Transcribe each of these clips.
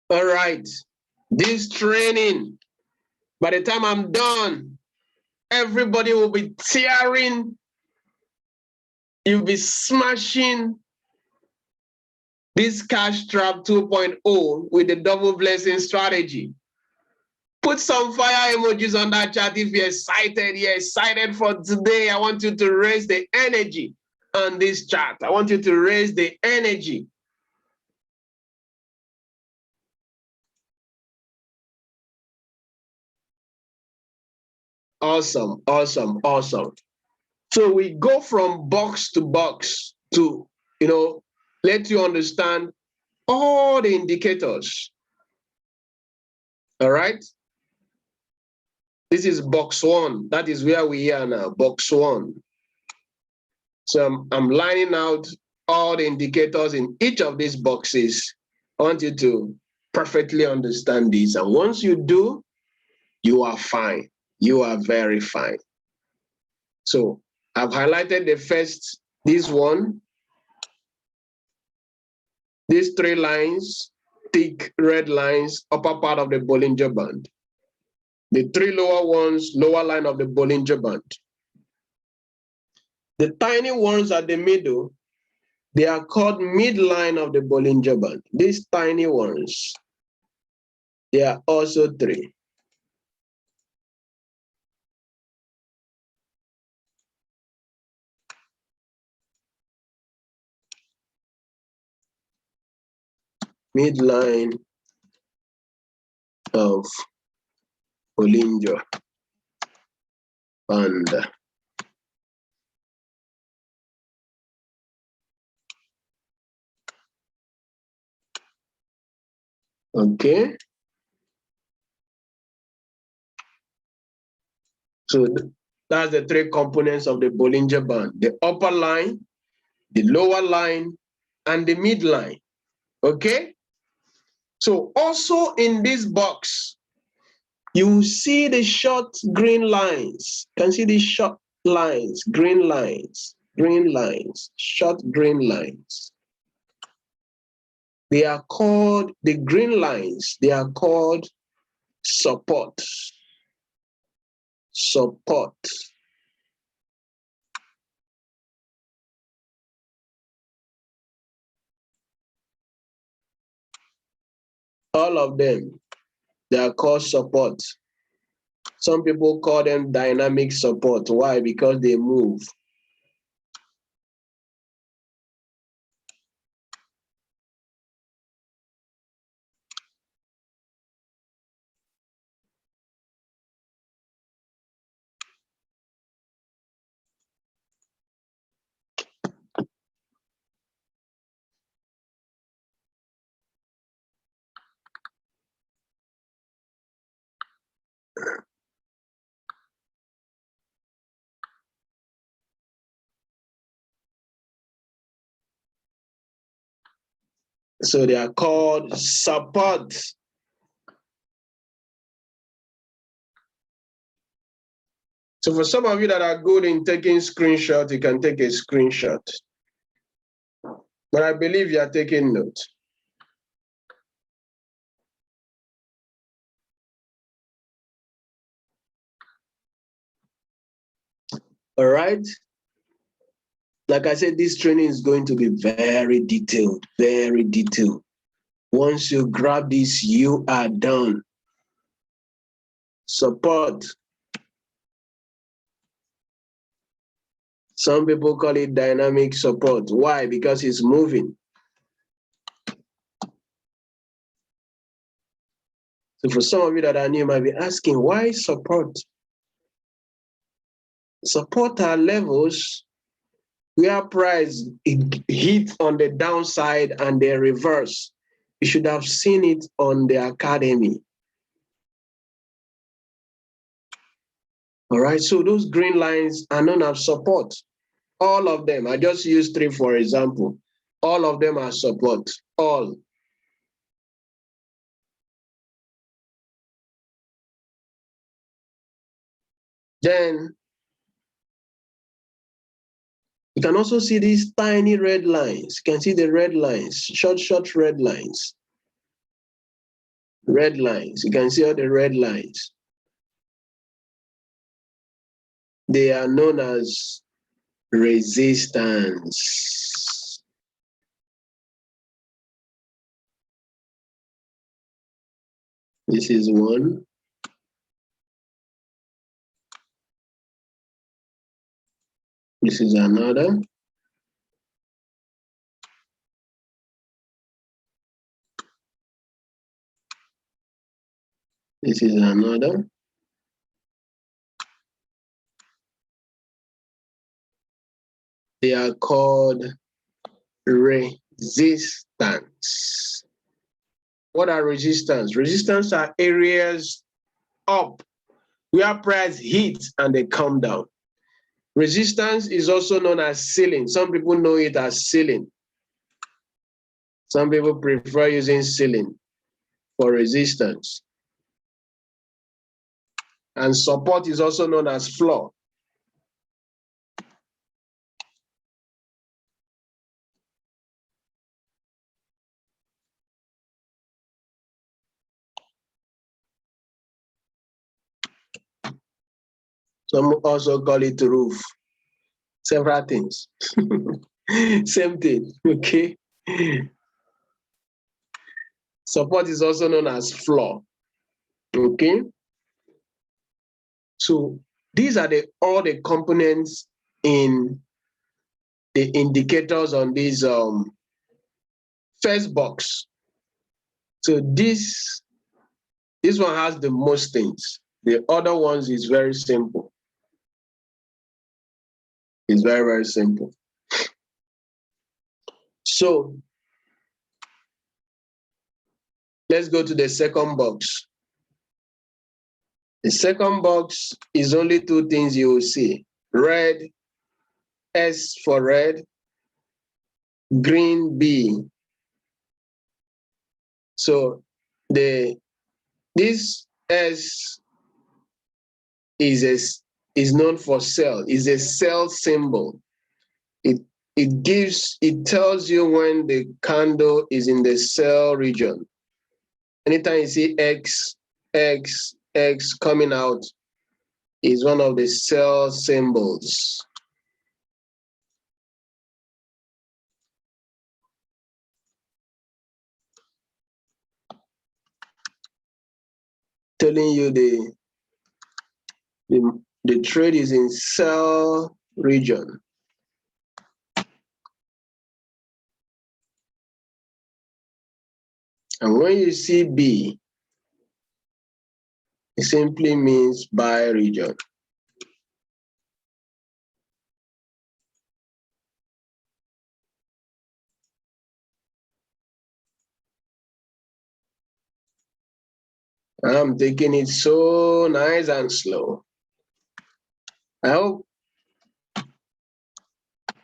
All right. This training, by the time I'm done, everybody will be tearing. You'll be smashing this cash trap 2.0 with the double blessing strategy. Put some fire emojis on that chat if you're excited. You're excited for today. I want you to raise the energy on this chat. I want you to raise the energy. Awesome, awesome, awesome. So we go from box to box to, let you understand all the indicators. All right? This is box one. That is where we are now, box one. So I'm lining out all the indicators in each of these boxes. I want you to perfectly understand this. And once you do, you are fine. You are very fine. So I've highlighted the first, this one, these three lines, thick red lines, upper part of the Bollinger Band. The three lower ones, lower line of the Bollinger Band. The tiny ones at the middle, they are called midline of the Bollinger Band. These tiny ones, they are also three. Midline of Bollinger Band. Okay. So that's the three components of the Bollinger Band: the upper line, the lower line, and the midline. Okay. So also in this box, you see the short green lines. You can see these short lines, green lines, short green lines. They are called, the green lines, they are called support. Support. All of them, they are called support. Some people call them dynamic support. Why? Because they move. So they are called support. So for some of you that are good in taking screenshots, you can take a screenshot. But I believe you are taking notes. All right. Like I said, this training is going to be very detailed, very detailed. Once you grab this, you are done. Support. Some people call it dynamic support. Why? Because it's moving. So for some of you that are new, you might be asking, why support? Support are levels where price hit on the downside and they reverse. You should have seen it on the academy. All right, so those green lines are known as support. All of them, I just used three for example. All of them are support, all. Then you can also see these tiny red lines. You can see the red lines, short red lines. Red lines. You can see all the red lines. They are known as resistance. This is one. This is another. This is another. They are called resistance. What are resistance? Resistance are areas up where price hits and they come down. Resistance is also known as ceiling. Some people know it as ceiling. Some people prefer using ceiling for resistance. And support is also known as floor. Some also call it roof. Several things. Same thing, okay? Support is also known as floor, okay? So these are all the components in the indicators on this first box. So this one has the most things. The other ones is very simple. It's very, very simple. So let's go to the second box. The second box is only two things you will see. Red, S for red, green, B. So this S is known for sell, is a sell symbol. It tells you when the candle is in the sell region. Anytime you see X, X, X coming out, is one of the sell symbols. Telling you the trade is in sell region. And when you see B, it simply means buy region. I'm taking it so nice and slow. I hope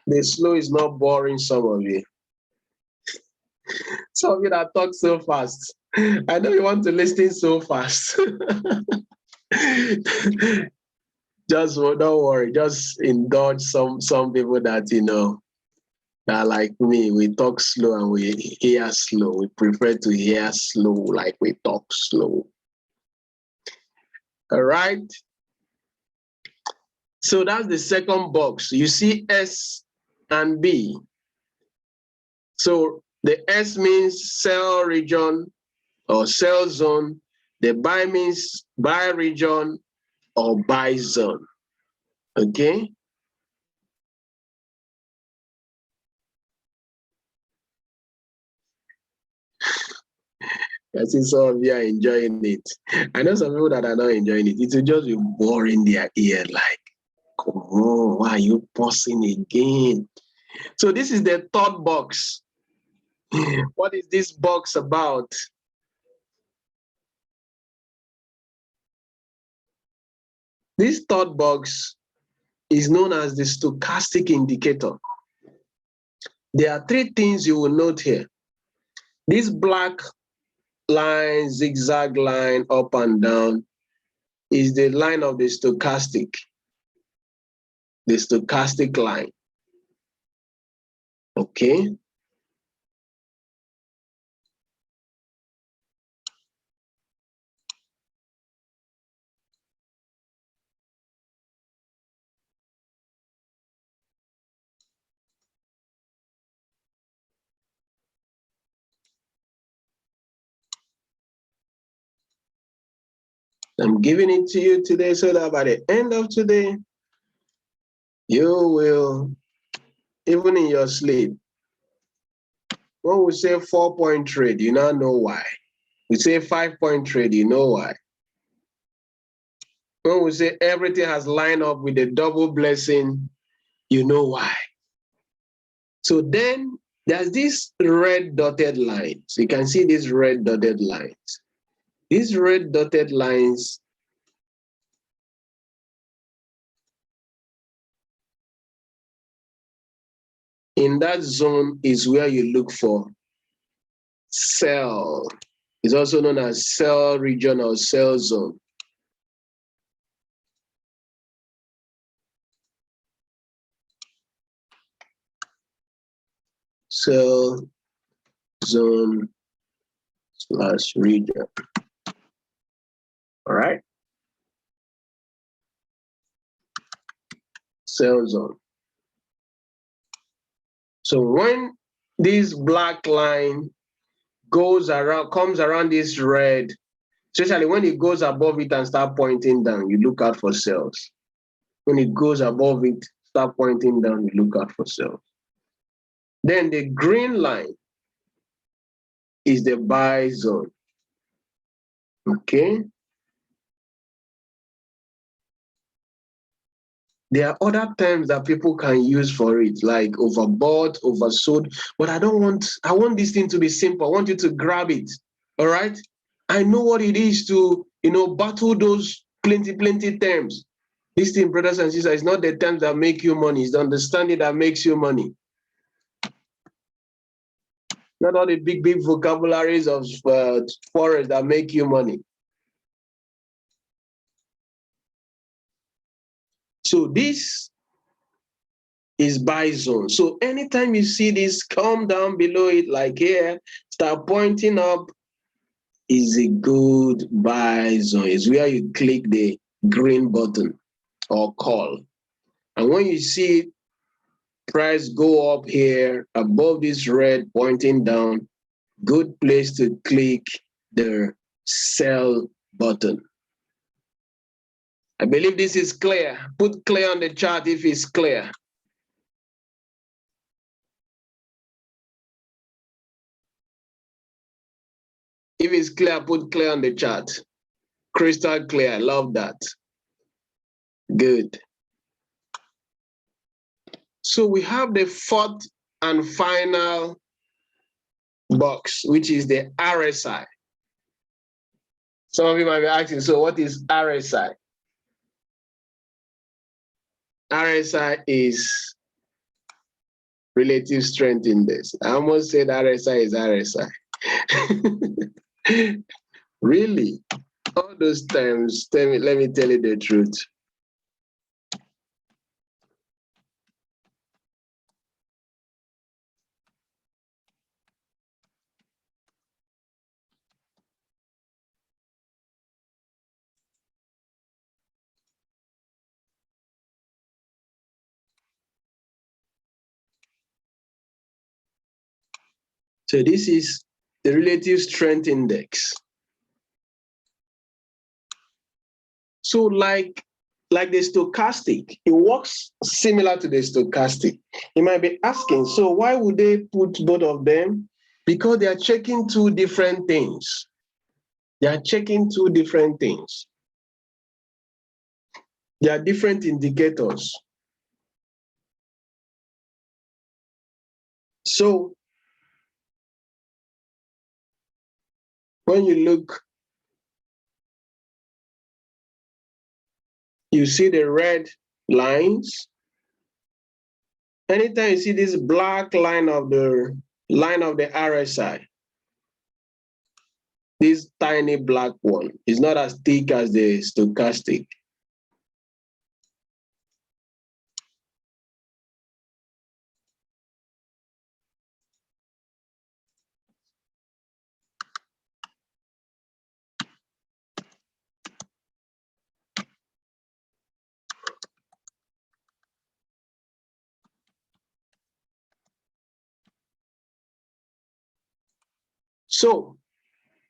the slow is not boring some of you. Some of you that talk so fast. I know you want to listen so fast. Just don't worry. Just indulge some people that that like me. We talk slow and we hear slow. We prefer to hear slow like we talk slow. All right. So that's the second box. You see S and B. So the S means sell region or sell zone. The buy means buy region or buy zone. Okay? I see some of you are enjoying it. I know some people that are not enjoying it. It will just be boring their ear like, come on, why are you pausing again? So this is the third box. What is this box about? This third box is known as the stochastic indicator. There are three things you will note here. This black line, zigzag line, up and down, is the line of the stochastic line. Okay? I'm giving it to you today so that by the end of today, you will, even in your sleep, when we say 4-point trade, you now know why. We say 5-point trade, you know why. When we say everything has lined up with a double blessing, you know why. So then there's this red dotted lines. You can see these red dotted lines. These red dotted lines in that zone is where you look for sell. It's also known as sell region or sell zone. Sell zone / region. All right. Sell zone. So when this black line goes around, comes around this red, especially when it goes above it and start pointing down, you look out for sales. When it goes above it, start pointing down, you look out for sales. Then the green line is the buy zone. Okay. There are other terms that people can use for it, like overbought, oversold, but I want this thing to be simple. I want you to grab it. All right. I know what it is to, battle those plenty terms. This thing, brothers and sisters, is not the terms that make you money, it's the understanding that makes you money. Not all the big vocabularies of forex that make you money. So this is buy zone. So anytime you see this, come down below it like here, start pointing up, is a good buy zone. It's where you click the green button or call. And when you see price go up here above this red pointing down, good place to click the sell button. I believe this is clear. Put clear on the chart if it's clear. If it's clear, put clear on the chart. Crystal clear. I love that. Good. So we have the fourth and final box, which is the RSI. Some of you might be asking, so what is RSI? RSI is relative strength index. I almost said RSI is RSI. Really? All those terms, let me tell you the truth. So this is the relative strength index. So like the stochastic, it works similar to the stochastic. You might be asking, so why would they put both of them? Because they are checking two different things. They are checking two different things. They are different indicators. So when you look, you see the red lines. Anytime you see this black line of the RSI, this tiny black one is not as thick as the stochastic. So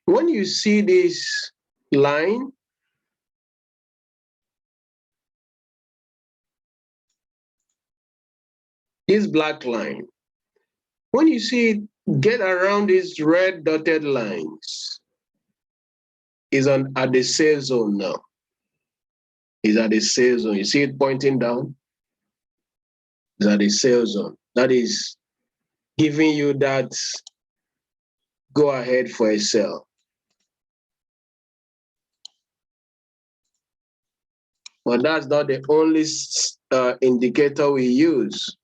when you see this line, this black line. When you see it get around these red dotted lines, is at the sell zone now. Is at the sell zone. You see it pointing down? Is at the sell zone. That is giving you that go ahead for a sell. But that's not the only indicator we use.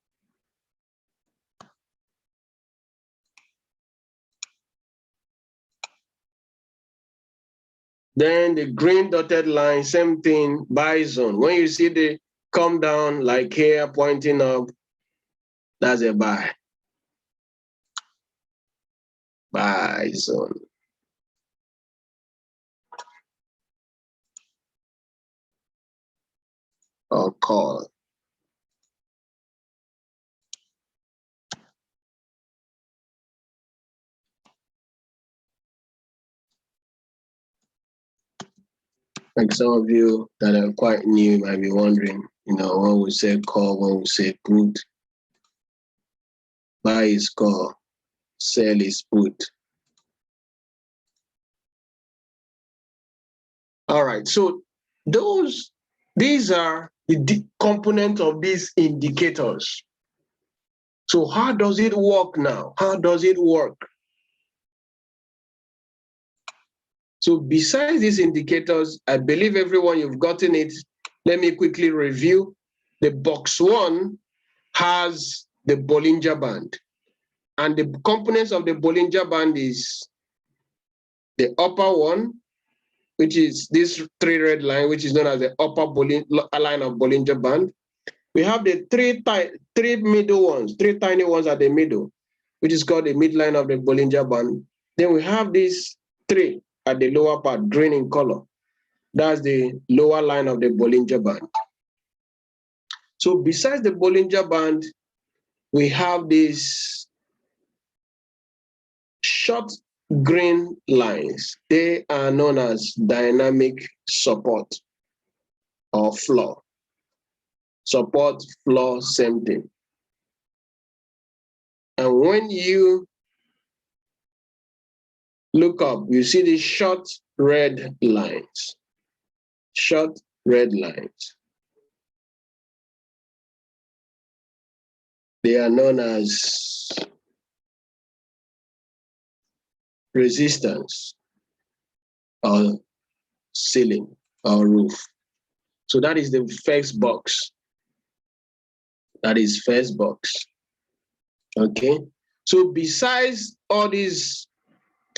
Then the green dotted line, same thing, buy zone. When you see the come down like here, pointing up, that's a buy. Buy zone. Or call. Like some of you that are quite new might be wondering, when we say call, when we say put, buy is call, sell is put. All right, so these are the components of these indicators. So how does it work now? How does it work? So besides these indicators, I believe everyone you've gotten it. Let me quickly review. The box one has the Bollinger Band. And the components of the Bollinger Band is the upper one, which is this three red line, which is known as the upper line of Bollinger Band. We have the three middle ones, three tiny ones at the middle, which is called the midline of the Bollinger Band. Then we have these three at the lower part, green in color. That's the lower line of the Bollinger Band. So besides the Bollinger Band, we have these short green lines. They are known as dynamic support or floor. Support, floor, same thing. And when you look up, you see these short red lines. Short red lines. They are known as resistance or ceiling or roof. So that is the first box. That is first box. Okay. So besides all these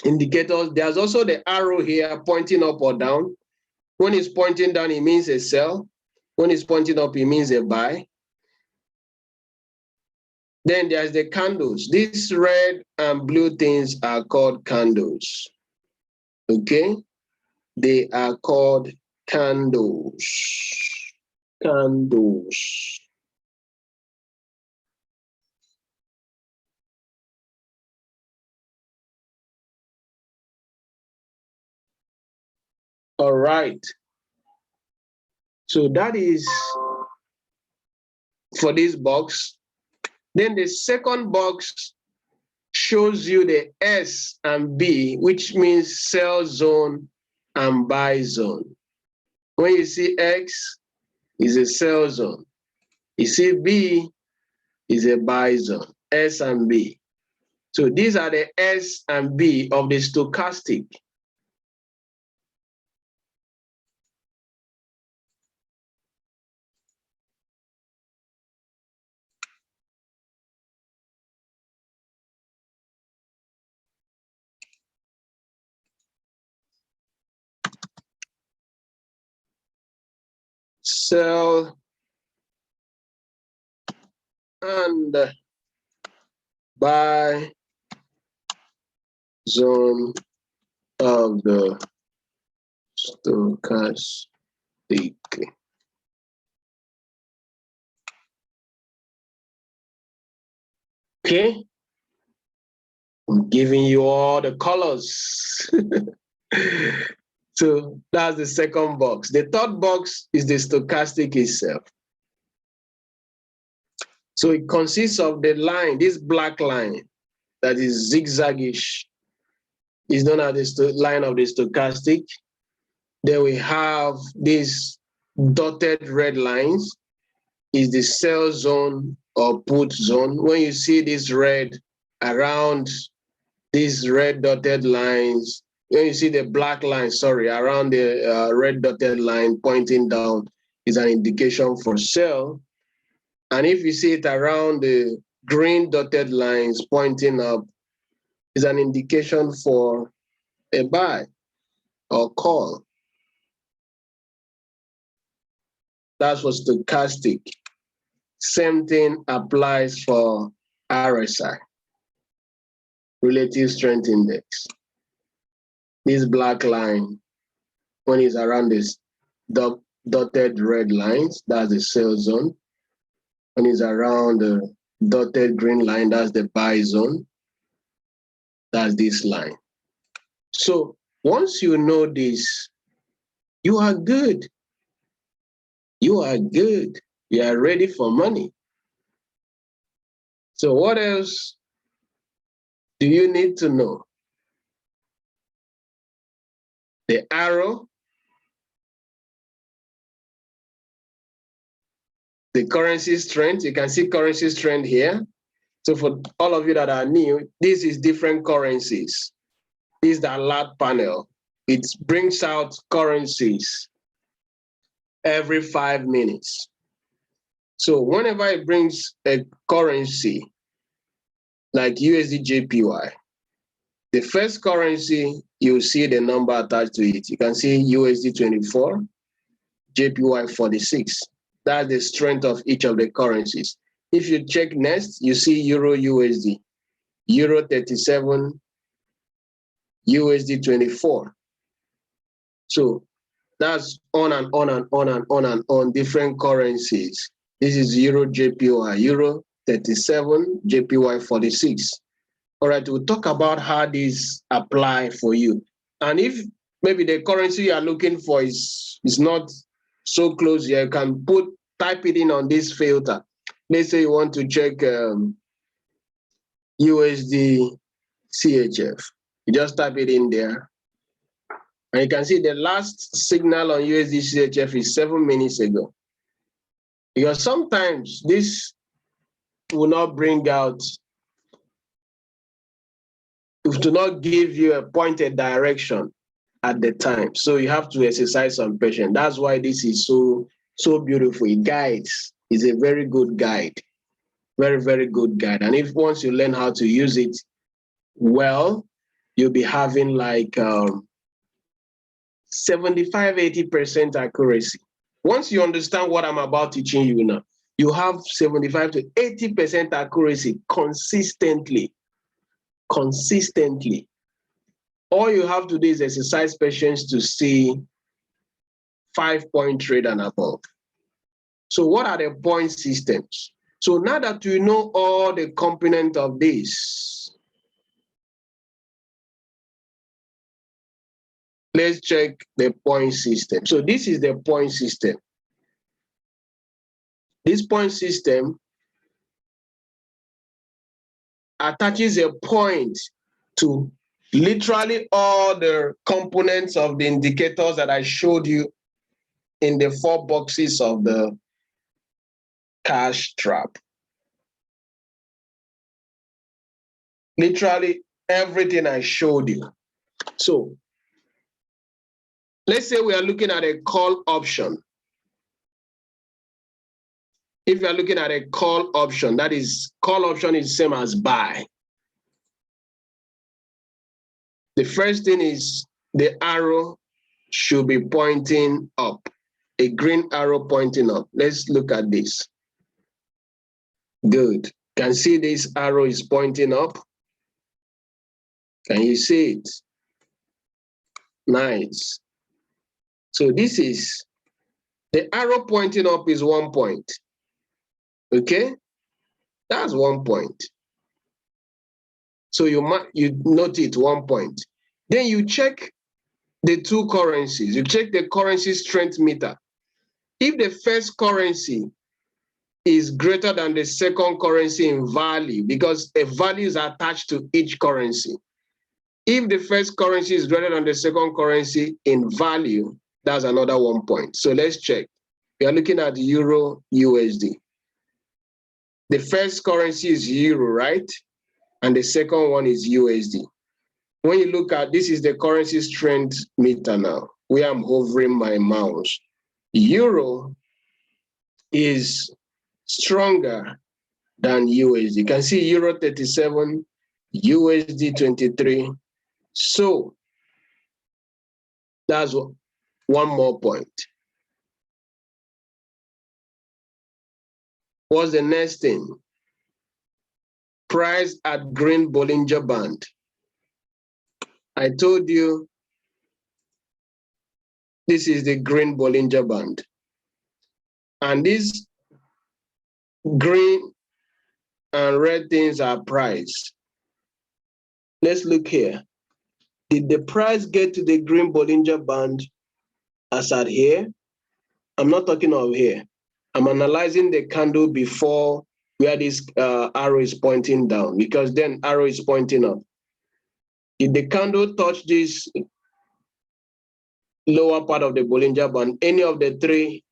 indicators, there's also the arrow here pointing up or down. When it's pointing down, it means a sell. When it's pointing up, it means a buy. Then there's the candles. These red and blue things are called candles. Okay? They are called candles. Candles. All right. So that is for this box. Then the second box shows you the S and B, which means sell zone and buy zone. When you see X, is a sell zone. You see B is a buy zone, S and B. So these are the S and B of the stochastic. Sell and buy zone of the stochastic. Okay, I'm giving you all the colors. So that's the second box. The third box is the stochastic itself. So it consists of the line, this black line that is zigzaggish is known as the line of the stochastic. Then we have these dotted red lines is the sell zone or put zone. When you see this red around these red dotted lines, when you see the black line, sorry, around the red dotted line pointing down is an indication for sell. And if you see it around the green dotted lines pointing up, is an indication for a buy or call. That's for stochastic. Same thing applies for RSI, relative strength index. This black line, when it's around this dotted red lines, that's the sell zone. When it's around the dotted green line, that's the buy zone. That's this line. So once you know this, you are good. You are good. You are ready for money. So what else do you need to know? The arrow, the currency strength. You can see currency strength here. So for all of you that are new, this is different currencies. This is the alert panel. It brings out currencies every 5 minutes. So whenever it brings a currency like USD JPY, the first currency, you see the number attached to it. You can see USD 24, JPY 46. That's the strength of each of the currencies. If you check next, you see Euro USD, Euro 37, USD 24. So that's on and on and on and on and on different currencies. This is Euro JPY, Euro 37, JPY 46. All right, we'll talk about how these apply for you. And if maybe the currency you are looking for is not so close here, you can type it in on this filter. Let's say you want to check USD CHF. You just type it in there. And you can see the last signal on USD CHF is 7 minutes ago. Because sometimes this will not bring out, it will not give you a pointed direction at the time. So you have to exercise some patience. That's why this is so beautiful. It guides. It's a very good guide. Very, very good guide. And if once you learn how to use it well, you'll be having like 75, 80% accuracy. Once you understand what I'm about teaching you now, you have 75 to 80% accuracy consistently. Consistently. All you have to do is exercise patience to see 5-point trade and above. So what are the point systems? So now that you know all the components of this, let's check the point system. So this is the point system. This point system attaches a point to literally all the components of the indicators that I showed you in the 4 boxes of the cash trap. Literally everything I showed you. So let's say we are looking at a call option. If you are looking at a call option, that is, call option is same as buy. The first thing is the arrow should be pointing up, a green arrow pointing up. Let's look at this. Good. Can see this arrow is pointing up? Can you see it? Nice. So this is, the arrow pointing up is 1 point. Okay? That's 1 point. So you note it 1 point. Then you check the 2 currencies. You check the currency strength meter. If the first currency is greater than the second currency in value, because a value is attached to each currency. If the first currency is greater than the second currency in value, that's another 1 point. So let's check. We are looking at Euro USD. The first currency is Euro, right? And the second one is USD. When you look at, this is the currency strength meter now, where I'm hovering my mouse. Euro is stronger than USD. You can see Euro 37, USD 23. So that's 1 more point. What's the next thing? Price at green Bollinger Band. I told you this is the green Bollinger Band. And these green and red things are price. Let's look here. Did the price get to the green Bollinger Band as at here? I'm not talking of here. I'm analyzing the candle before where this arrow is pointing down, because then arrow is pointing up. Did the candle touch this lower part of the Bollinger Band? Any of the 3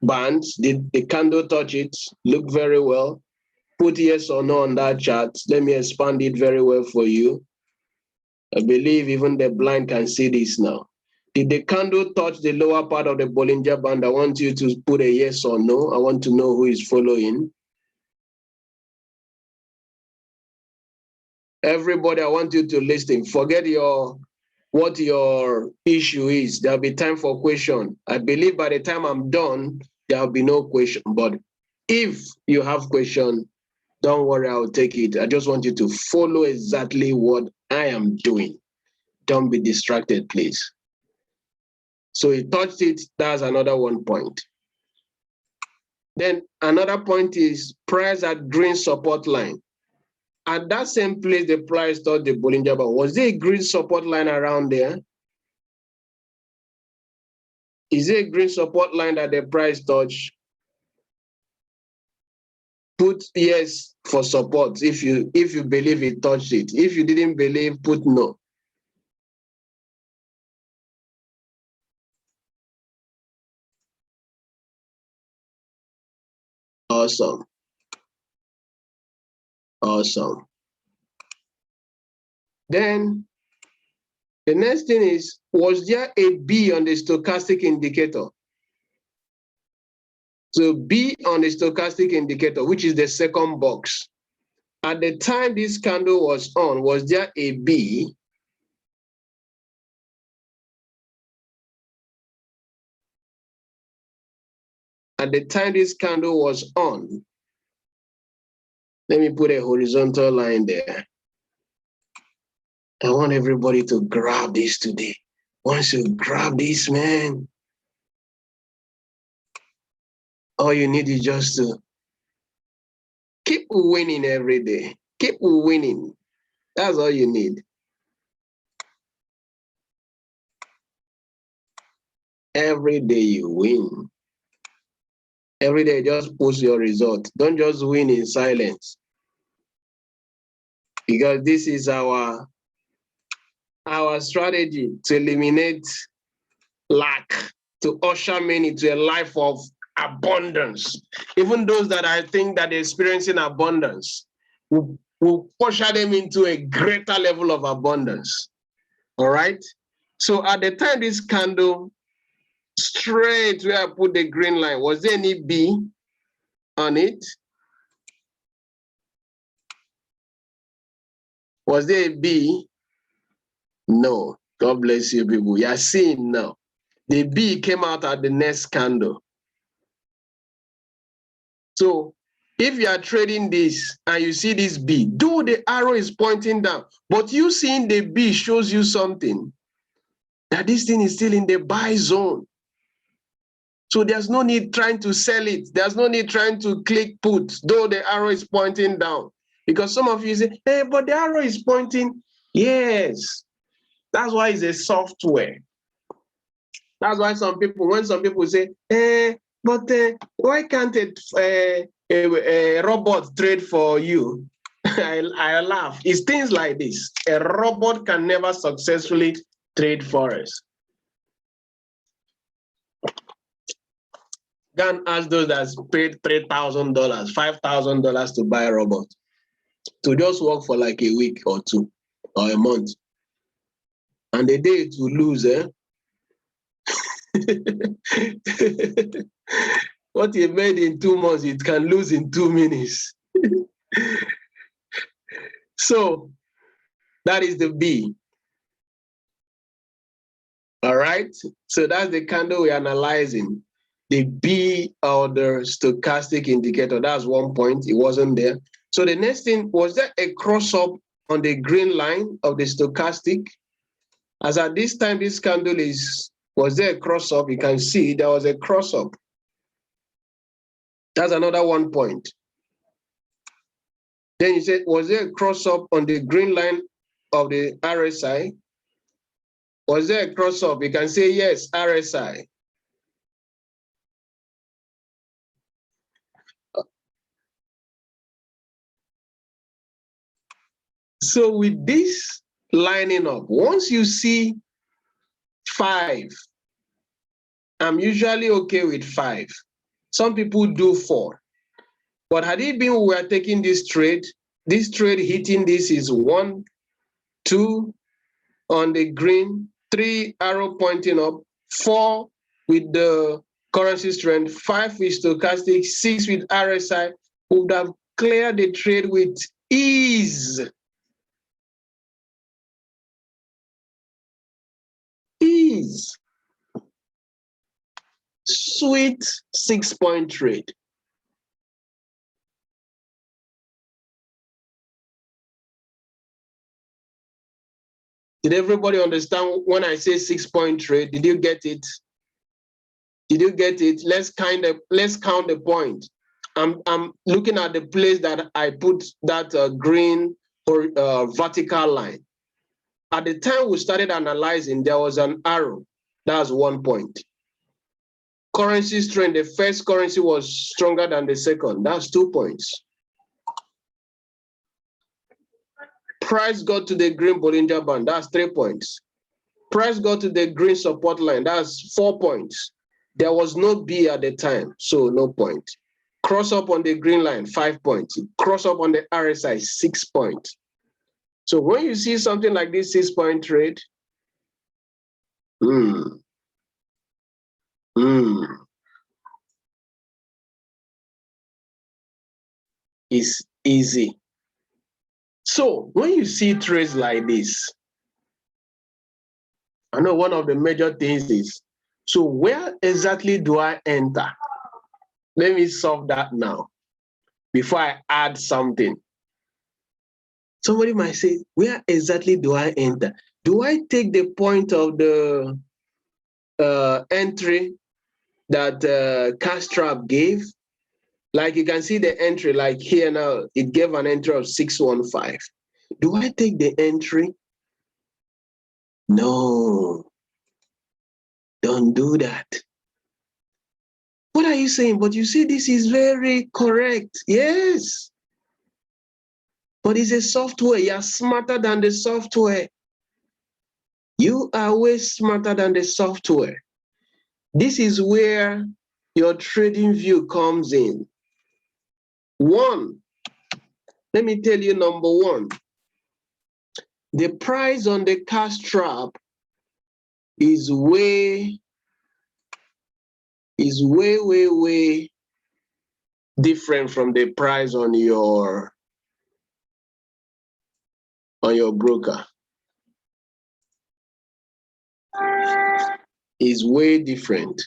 bands, did the candle touch it? Look very well. Put yes or no on that chart. Let me expand it very well for you. I believe even the blind can see this now. Did the candle touch the lower part of the Bollinger Band? I want you to put a yes or no. I want to know who is following. Everybody, I want you to listen. Forget what your issue is. There'll be time for question. I believe by the time I'm done, there'll be no question. But if you have question, don't worry, I'll take it. I just want you to follow exactly what I am doing. Don't be distracted, please. So he touched it, that's another 1 point. Then another point is price at green support line. At that same place, the price touched the Bollinger Band. Was there a green support line around there? Is there a green support line that the price touched? Put yes for support if you believe it touched it. If you didn't believe, put no. Awesome. Awesome. Then the next thing is, was there a B on the stochastic indicator? So B on the stochastic indicator, which is the second box. At the time this candle was on, was there a B? At the time this candle was on, let me put a horizontal line there. I want everybody to grab this today. Once you grab this, man, all you need is just to keep winning every day. Keep winning. That's all you need. Every day you win. Every day just post your result. Don't just win in silence. Because this is our strategy to eliminate lack, to usher men into a life of abundance. Even those that I think that they're experiencing abundance, will usher them into a greater level of abundance. All right? So at the time this candle, straight where I put the green line, was there any B on it? Was there a B? No. God bless you, people. You are seeing now. The B came out at the next candle. So if you are trading this and you see this B, though the arrow is pointing down, but you seeing the B shows you something, that this thing is still in the buy zone. So there's no need trying to sell it. There's no need trying to click put, though the arrow is pointing down. Because some of you say, hey, but the arrow is pointing. Yes, that's why it's a software. That's why when some people say, but why can't it a robot trade for you, I laugh. It's things like this. A robot can never successfully trade for us. Can ask those that paid $3,000, $5,000 to buy a robot to just work for like a week or two or a month, and the day it will lose, what he made in 2 months, it can lose in 2 minutes. So that is the B. All right. So that's the candle we're analyzing. The B, or the stochastic indicator. That's 1 point. It wasn't there. So the next thing, was there a cross up on the green line of the stochastic? As at this time, this candle was there a cross up? You can see there was a cross up. That's another 1 point. Then you said, was there a cross up on the green line of the RSI? Was there a cross up? You can say yes, RSI. So with this lining up, once you see 5, I'm usually okay with 5. Some people do 4. But had it been we are taking this trade hitting this is 1, 2 on the green, 3 arrow pointing up, 4 with the currency strength, 5 with stochastic, 6 with RSI, would have cleared the trade with ease. Ease. Sweet 6-point trade. Did everybody understand when I say 6-point trade? Did you get it? Did you get it? Let's count the point. I'm looking at the place that I put that green or vertical line. At the time we started analyzing, there was an arrow. That's 1 point. Currency strength, the first currency was stronger than the second. That's 2 points. Price got to the green Bollinger Band. That's 3 points. Price got to the green support line. That's 4 points. There was no B at the time, so no point. Cross up on the green line, 5 points. Cross up on the RSI, 6 points. So when you see something like this 6-point trade, it's easy. So when you see trades like this, I know one of the major things is, so where exactly do I enter? Let me solve that now before I add something. Somebody might say, where exactly do I enter? Do I take the point of the entry that cashtrap gave? Like you can see the entry, like here now, it gave an entry of 615. Do I take the entry? No, don't do that. What are you saying? But you see, this is very correct. Yes. But it's a software. You're smarter than the software. You are way smarter than the software. This is where your trading view comes in. 1, let me tell you number 1. The price on the cashtrap is way different from the price on your broker. Is way different.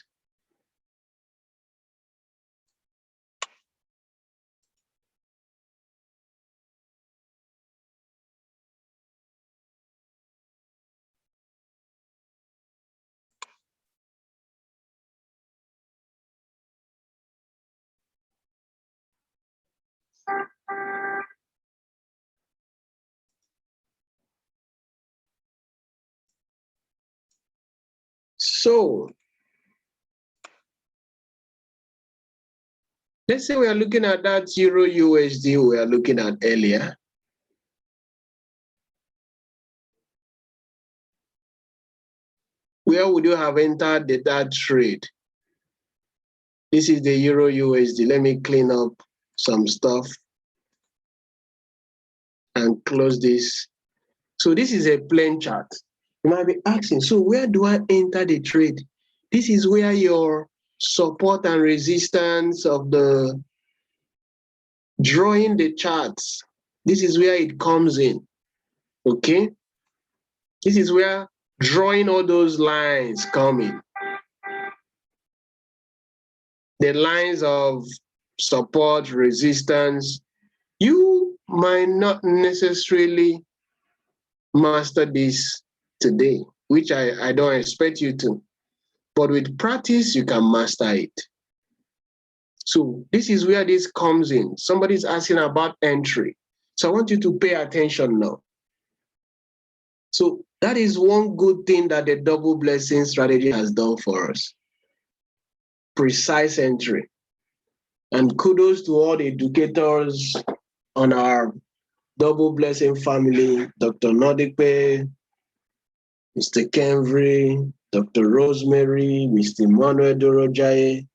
So Let's say we are looking at that Euro USD we are looking at earlier. Where would you have entered that trade? This is the Euro USD. Let me clean up some stuff and close this. So this is a plain chart. You might be asking, so where do I enter the trade? This is where your support and resistance of the drawing the charts. This is where it comes in, okay? This is where drawing all those lines come in. The lines of support, resistance. You might not necessarily master this today, which I don't expect you to. But with practice, you can master it. So this is where this comes in. Somebody's asking about entry. So I want you to pay attention now. So that is one good thing that the double blessing strategy has done for us. Precise entry. And kudos to all the educators on our double blessing family, Dr. Nodipe, Mr. Kenvry, Dr. Rosemary, Mr. Manuel Dorojaye.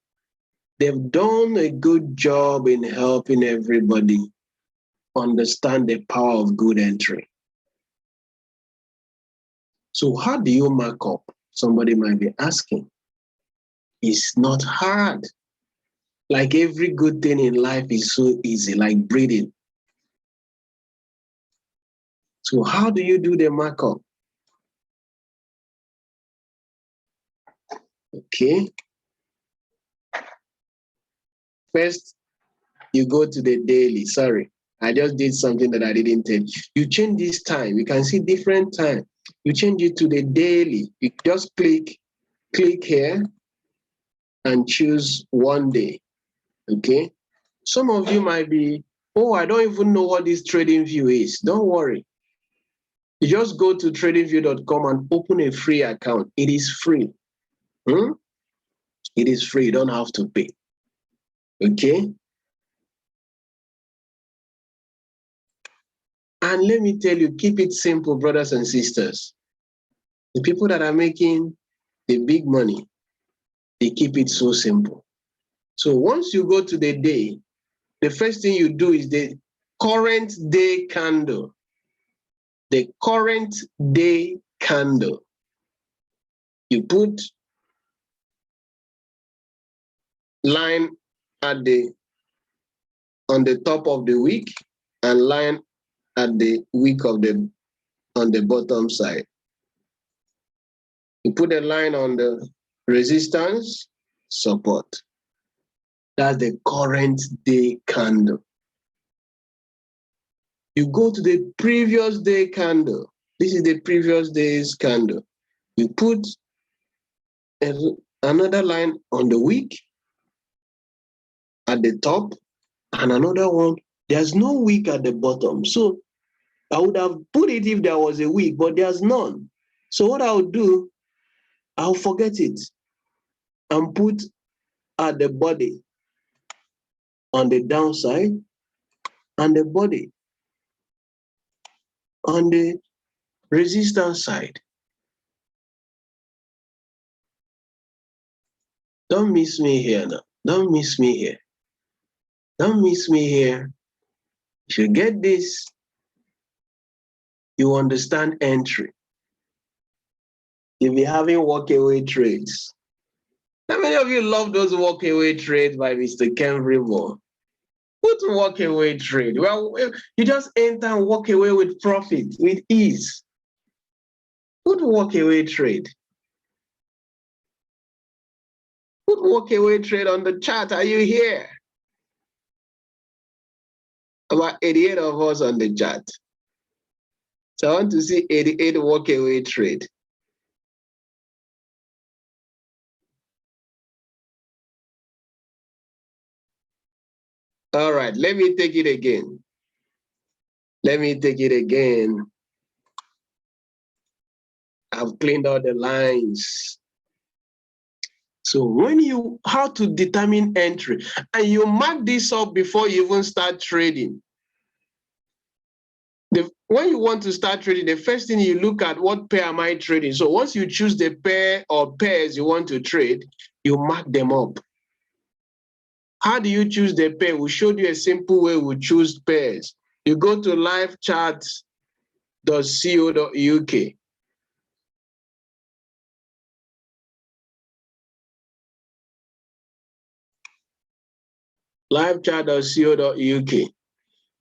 They've done a good job in helping everybody understand the power of good entry. So how do you mark up? Somebody might be asking. It's not hard. Like every good thing in life is so easy, like breathing. So how do you do the markup? Okay. First, you go to the daily. Sorry, I just did something that I didn't tell you. You change this time. You can see different time. You change it to the daily. You just click here and choose one day. Okay. Some of you might be, oh, I don't even know what this trading view is. Don't worry. You just go to tradingview.com and open a free account. It is free. It is free. You don't have to pay. Okay. And let me tell you, keep it simple, brothers and sisters. The people that are making the big money, they keep it so simple. So once you go to the day, the first thing you do is the current day candle. The current day candle. You put line at on the top of the wick and line at the wick of on the bottom side. You put a line on the resistance, support. That's the current day candle. You go to the previous day candle. This is the previous day's candle. You put another line on the wick at the top and another one. There's no wick at the bottom. So I would have put it if there was a wick, but there's none. So what I'll do, I'll forget it and put at the body on the downside and the body on the resistance side. Don't miss me here now. Don't miss me here. Don't miss me here. If you get this, you understand entry. You'll be having walk-away trades. How many of you love those walk-away trades by Mr. Kenvry Moore? Put walk-away trade. Well, you just enter and walk away with profit, with ease. Put walk-away trade. Put walk-away trade on the chart. Are you here? About 88 of us on the chart. So I want to see 88 walk-away trade. All right, let me take it again. Let me take it again. I've cleaned out the lines. So how to determine entry, and you mark this up before you even start trading. When you want to start trading, the first thing you look at, what pair am I trading? So once you choose the pair or pairs you want to trade, you mark them up. How do you choose the pair? We showed you a simple way we choose pairs. You go to livecharts.co.uk. livechart.co.uk.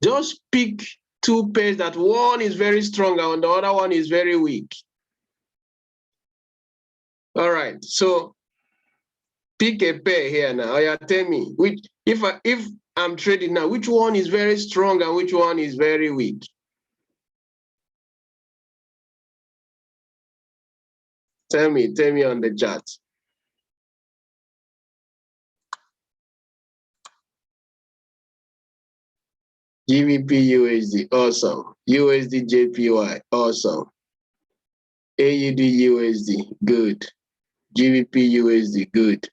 Just pick two pairs that one is very strong and the other one is very weak. All right, so pick a pair here now. Oh, yeah, tell me if I'm trading now, which one is very strong and which one is very weak? Tell me on the chart. GBP USD, awesome. USD JPY, awesome. AUD USD, good. GBP USD, good.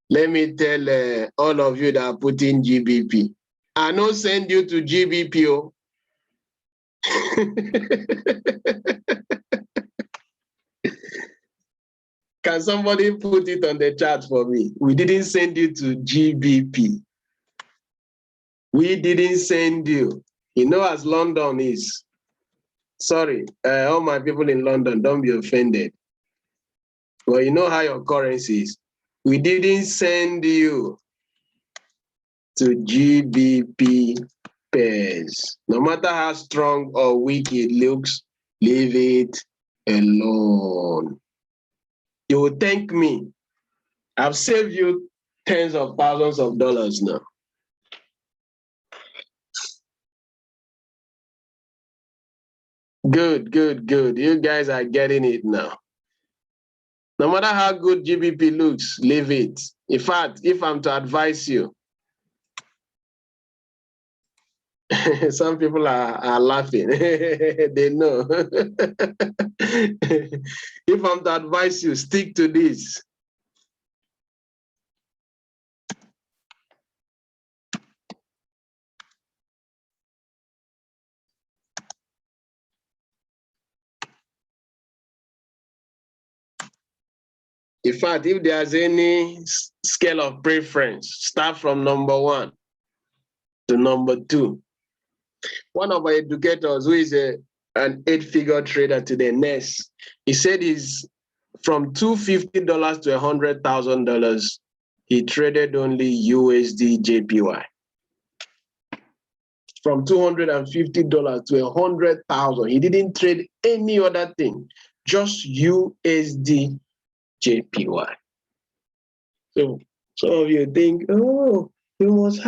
Let me tell all of you that are putting GBP. I no send you to GBP. Oh. Can somebody put it on the chat for me? We didn't send you to GBP. We didn't send you. You know, as London is. Sorry, all my people in London, don't be offended. Well, you know how your currency is. We didn't send you to GBP pairs. No matter how strong or weak it looks, leave it alone. You will thank me. I've saved you tens of thousands of dollars now. Good, good, good. You guys are getting it now. No matter how good GBP looks, leave it. In fact, if I'm to advise you, some people are laughing. They know. If I'm to advise you, stick to this. In fact, if there's any scale of preference, start from number 1 to number 2. One of our educators, who is an 8-figure trader today, Ness, he said he's from $250 to $100,000. He traded only USD JPY. From $250 to $100,000. He didn't trade any other thing, just USD JPY. So some of you think, oh, you must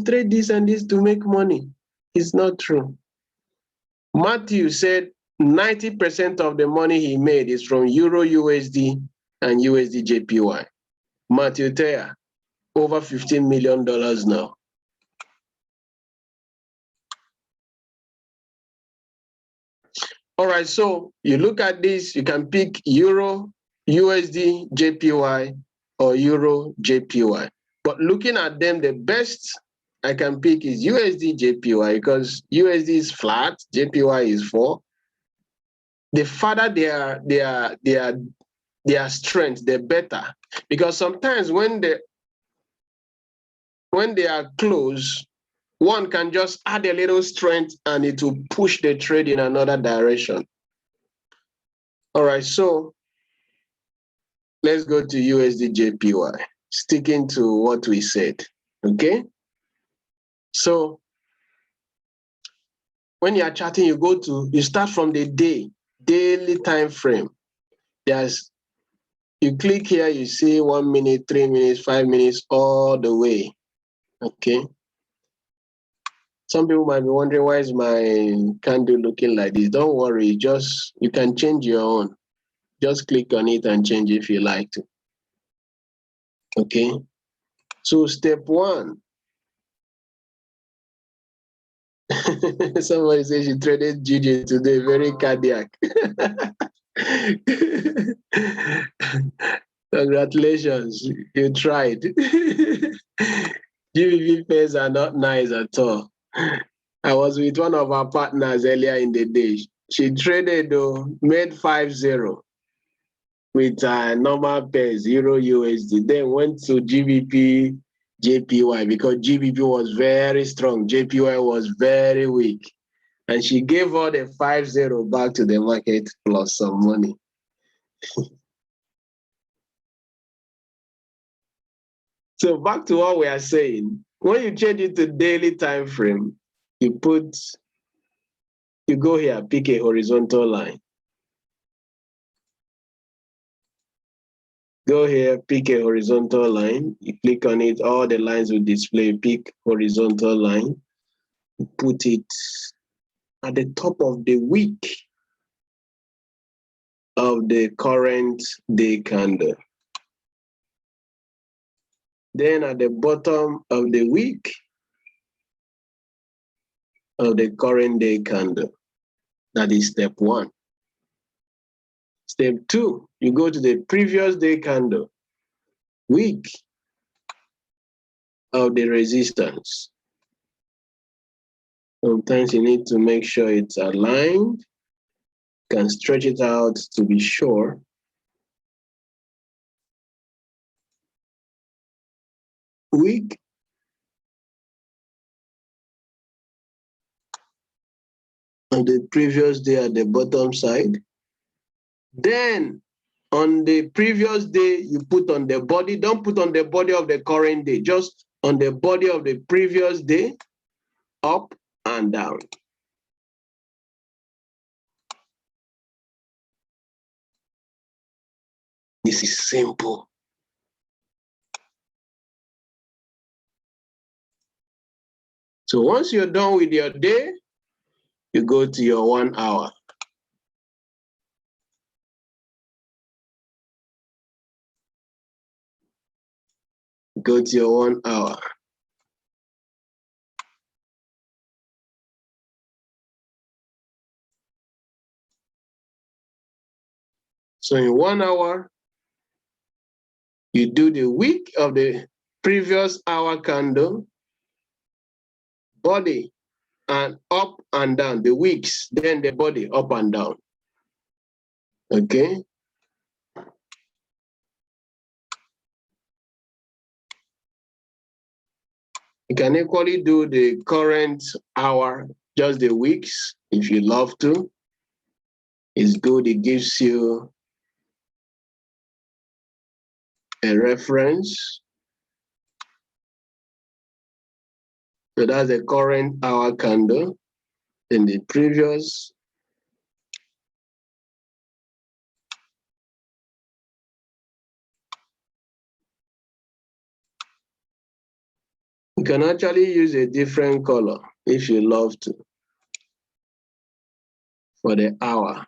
trade this and this to make money. It's not true. Matthew said 90% of the money he made is from Euro USD and USD JPY. Matthew Teya, over $15 million now. All right, so you look at this, you can pick Euro, USD, JPY, or Euro, JPY. But looking at them, the best I can pick is USD, JPY, because USD is flat, JPY is 4. The farther their strength, the better. Because sometimes when they are close, one can just add a little strength and it will push the trade in another direction. All right, so let's go to USD JPY, sticking to what we said, okay? So when you are charting, you start from the daily time frame. You click here, you see 1 minute, 3 minutes, 5 minutes, all the way, okay? Some people might be wondering, why is my candle looking like this? Don't worry, you can change your own. Just click on it and change if you like to. Okay, so step 1. Somebody says she traded GJ today, very cardiac. Congratulations, you tried. GBP pairs are not nice at all. I was with one of our partners earlier in the day. She traded, made 5-0 with normal pairs, Euro USD. Then went to GBP, JPY because GBP was very strong. JPY was very weak. And she gave all the 5-0 back to the market plus some money. So back to what we are saying. When you change it to daily time frame, you go here, pick a horizontal line. Go here, pick a horizontal line. You click on it, all the lines will display. Pick horizontal line. Put it at the top of the week of the current day candle. Then at the bottom of the week of the current day candle. That is step 1. Step 2, you go to the previous day candle, week of the resistance. Sometimes you need to make sure it's aligned. You can stretch it out to be sure. Week of the previous day at the bottom side. Then on the previous day, you put on the body. Don't put on the body of the current day, just on the body of the previous day, up and down. This is simple. So once you're done with your day, you go to your 1 hour. Go to your 1 hour. So in 1 hour, you do the week of the previous hour candle, body, and up and down, the weeks, then the body, up and down. Okay? You can equally do the current hour, just the weeks, if you love to. It's good, it gives you a reference. So that's the current hour candle. In the previous, you can actually use a different color if you love to for the hour.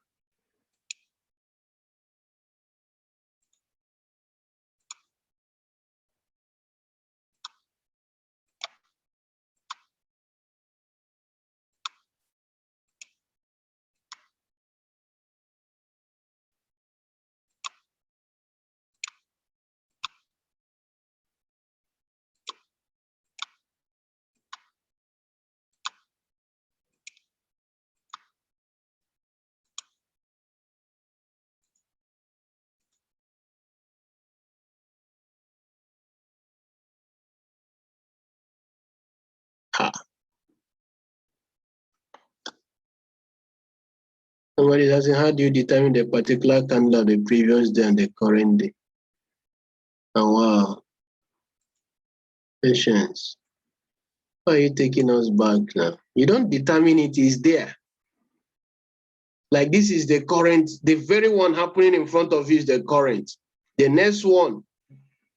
Somebody is asking, how do you determine the particular candle of the previous day and the current day? Oh, wow. Patience. Why are you taking us back now? You don't determine it, it's there. Like this is the current, the very one happening in front of you is the current. The next one,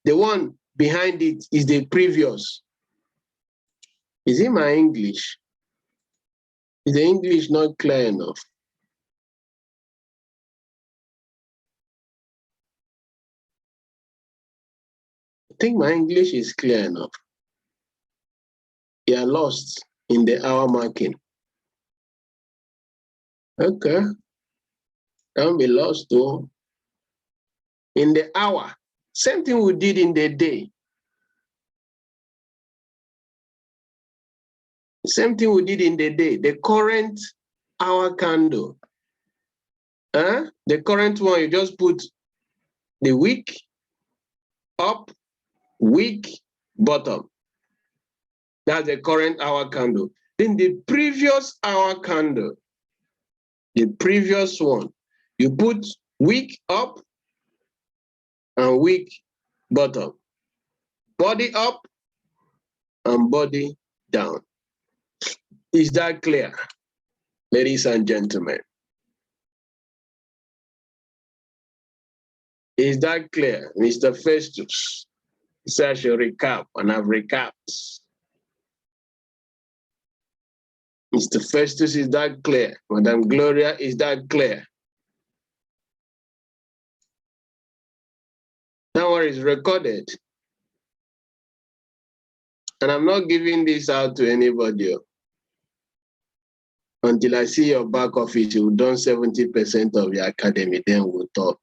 the one behind it is the previous. Is it my English? Is the English not clear enough? I think my English is clear enough. You are lost in the hour marking. Okay. Don't be lost though. In the hour, Same thing we did in the day. Same thing we did in the day. The current hour candle. The current one, you just put the wick up, wick bottom. That's the current hour candle. Then the previous hour candle, the previous one, you put wick up and wick bottom. Body up and body down. Is that clear, ladies and gentlemen? Is that clear, Mr. Festus? So I should recap, and I've recapped. Mr. Festus, is that clear? Madam Gloria, is that clear? That one is recorded. And I'm not giving this out to anybody. Until I see your back office, you've done 70% of your academy, then we'll talk.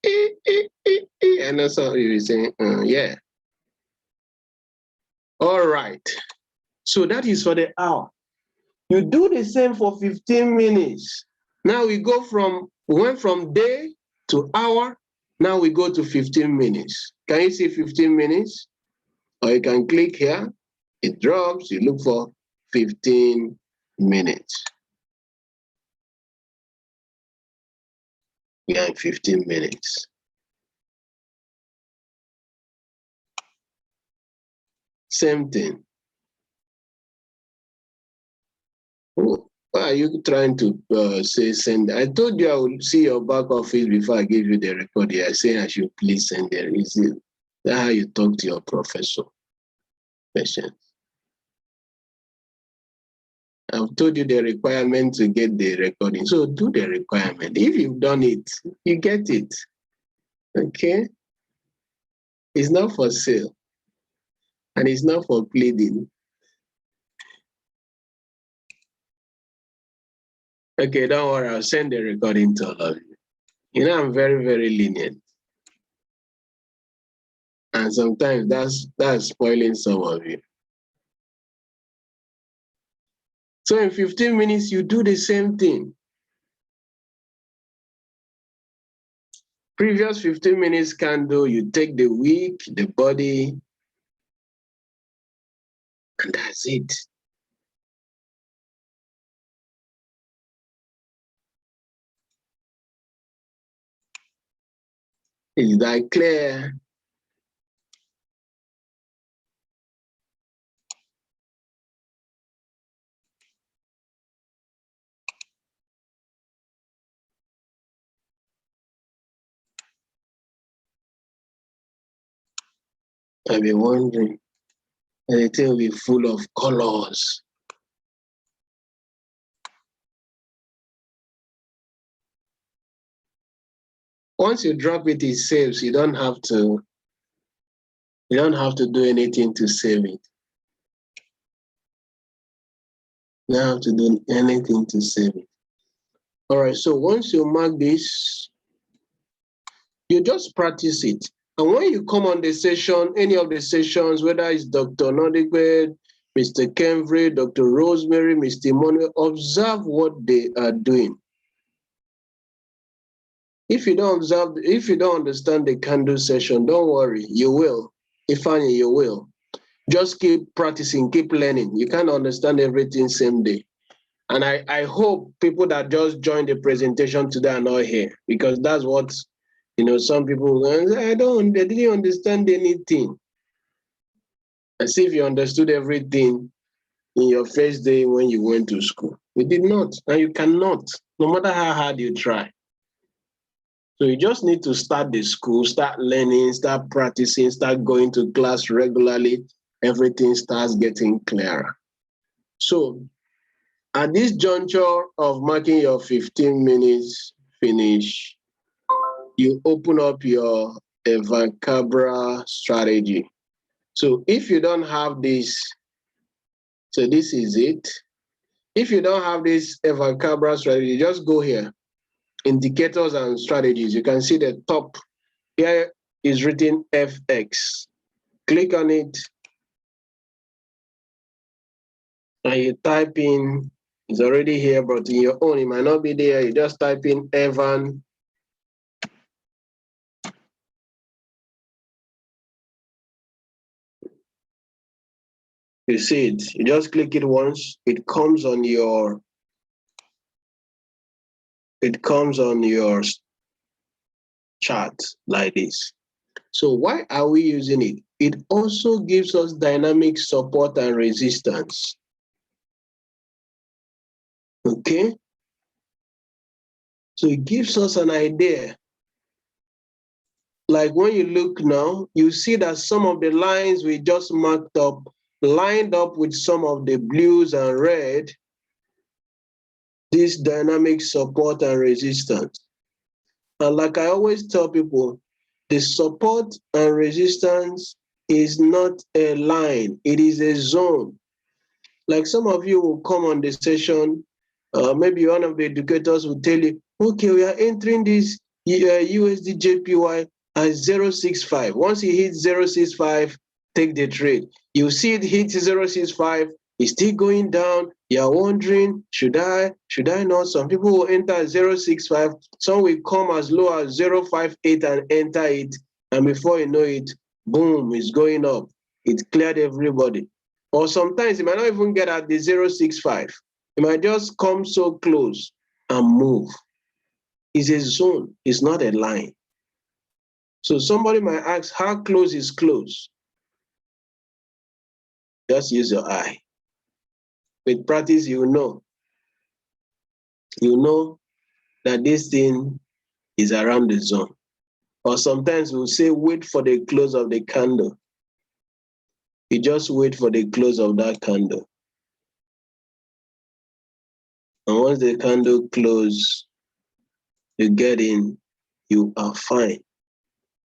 I know some of you saying, yeah. All right. So that is for the hour. You do the same for 15 minutes. Now we went from day to hour. Now we go to 15 minutes. Can you see 15 minutes? Or you can click here. It drops. You look for 15 minutes. We are in 15 minutes. Same thing. Oh, why are you trying to say send? I told you I would see your back office before I give you the record here. I say I should please send there. Is it that how you talk to your professor? Patience. I've told you the requirement to get the recording. So do the requirement. If you've done it, you get it. Okay? It's not for sale. And it's not for pleading. Okay, don't worry. I'll send the recording to all of you. You know, I'm very, very lenient. And sometimes that's spoiling some of you. So in 15 minutes, you do the same thing. Previous 15 minutes candle, you take the wick, the body, and that's it. Is that clear? I've been wondering, and the thing will be full of colors. Once you drop it, it saves. You don't have to do anything to save it. You don't have to do anything to save it. All right, so once you mark this, you just practice it. And when you come on the session, any of the sessions, whether it's Dr. Nodigwe, Mr. Kenvry, Dr. Rosemary, Mr. Emmanuel, observe what they are doing. If you don't understand the candle session, don't worry, you will. Ifeanyi, you will. Just keep practicing, keep learning. You can't understand everything same day. And I hope people that just joined the presentation today are not here, because that's what, some people, they didn't understand anything. As if you understood everything in your first day when you went to school. You did not, and you cannot, no matter how hard you try. So you just need to start the school, start learning, start practicing, start going to class regularly. Everything starts getting clearer. So at this juncture of marking your 15 minutes finish, you open up your Evacabra strategy. So if you don't have this, so this is it. If you don't have this Evacabra strategy, just go here indicators and strategies, you can see the top here is written FX. Click on it and you type in, it's already here, but in your own, it might not be there. You just type in Evan. You see it. You just click it once. It comes on your chart like this. So why are we using it? It also gives us dynamic support and resistance. Okay? So it gives us an idea. Like when you look now, you see that some of the lines we just marked up lined up with some of the blues and red, this dynamic support and resistance. And like I always tell people, the support and resistance is not a line, it is a zone. Like some of you will come on the session, maybe one of the educators will tell you, okay, we are entering this USD JPY at 0.65. Once it hits 0.65, take the trade. You see it hit 0.65, it's still going down. You're wondering, should I not? Some people will enter at 0.65, some will come as low as 0.58 and enter it. And before you know it, boom, it's going up. It cleared everybody. Or sometimes it might not even get at the 0.65. It might just come so close and move. It's a zone, it's not a line. So somebody might ask, how close is close? Just use your eye. With practice, you know. You know that this thing is around the zone. Or sometimes we'll say, wait for the close of the candle. You just wait for the close of that candle. And once the candle closes, you get in, you are fine.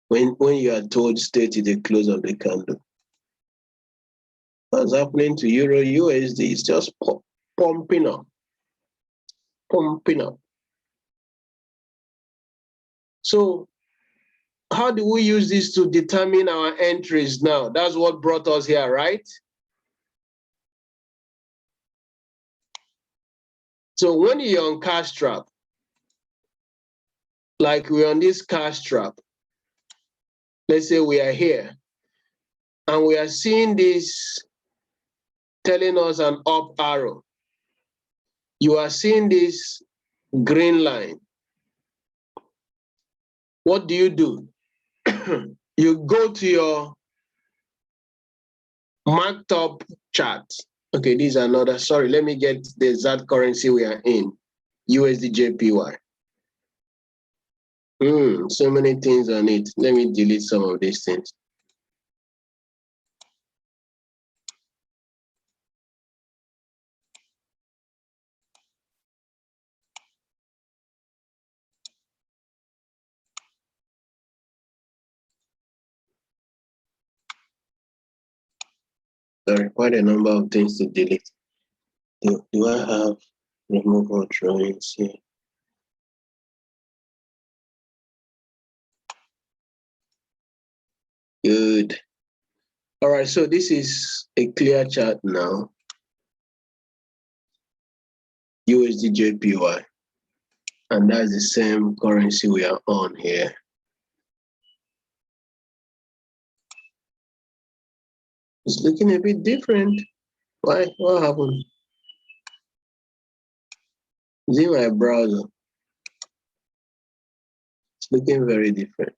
When you are told stay to the close of the candle. What's happening to Euro USD is just pumping up. Pumping up. So how do we use this to determine our entries now? That's what brought us here, right? So when you're on cashtrap, like we're on this cashtrap, let's say we are here, and we are seeing this telling us an up arrow. You are seeing this green line. What do? You go to your marked up chart. Okay, this is another, sorry, let me get the exact currency we are in, USD JPY. So many things on it. Let me delete some of these things. There are quite a number of things to delete. Do I have remove all drawings here? Good. All right, so this is a clear chart now. USD JPY. And that's the same currency we are on here. It's looking a bit different. Why? What happened? Is it my browser? It's looking very different.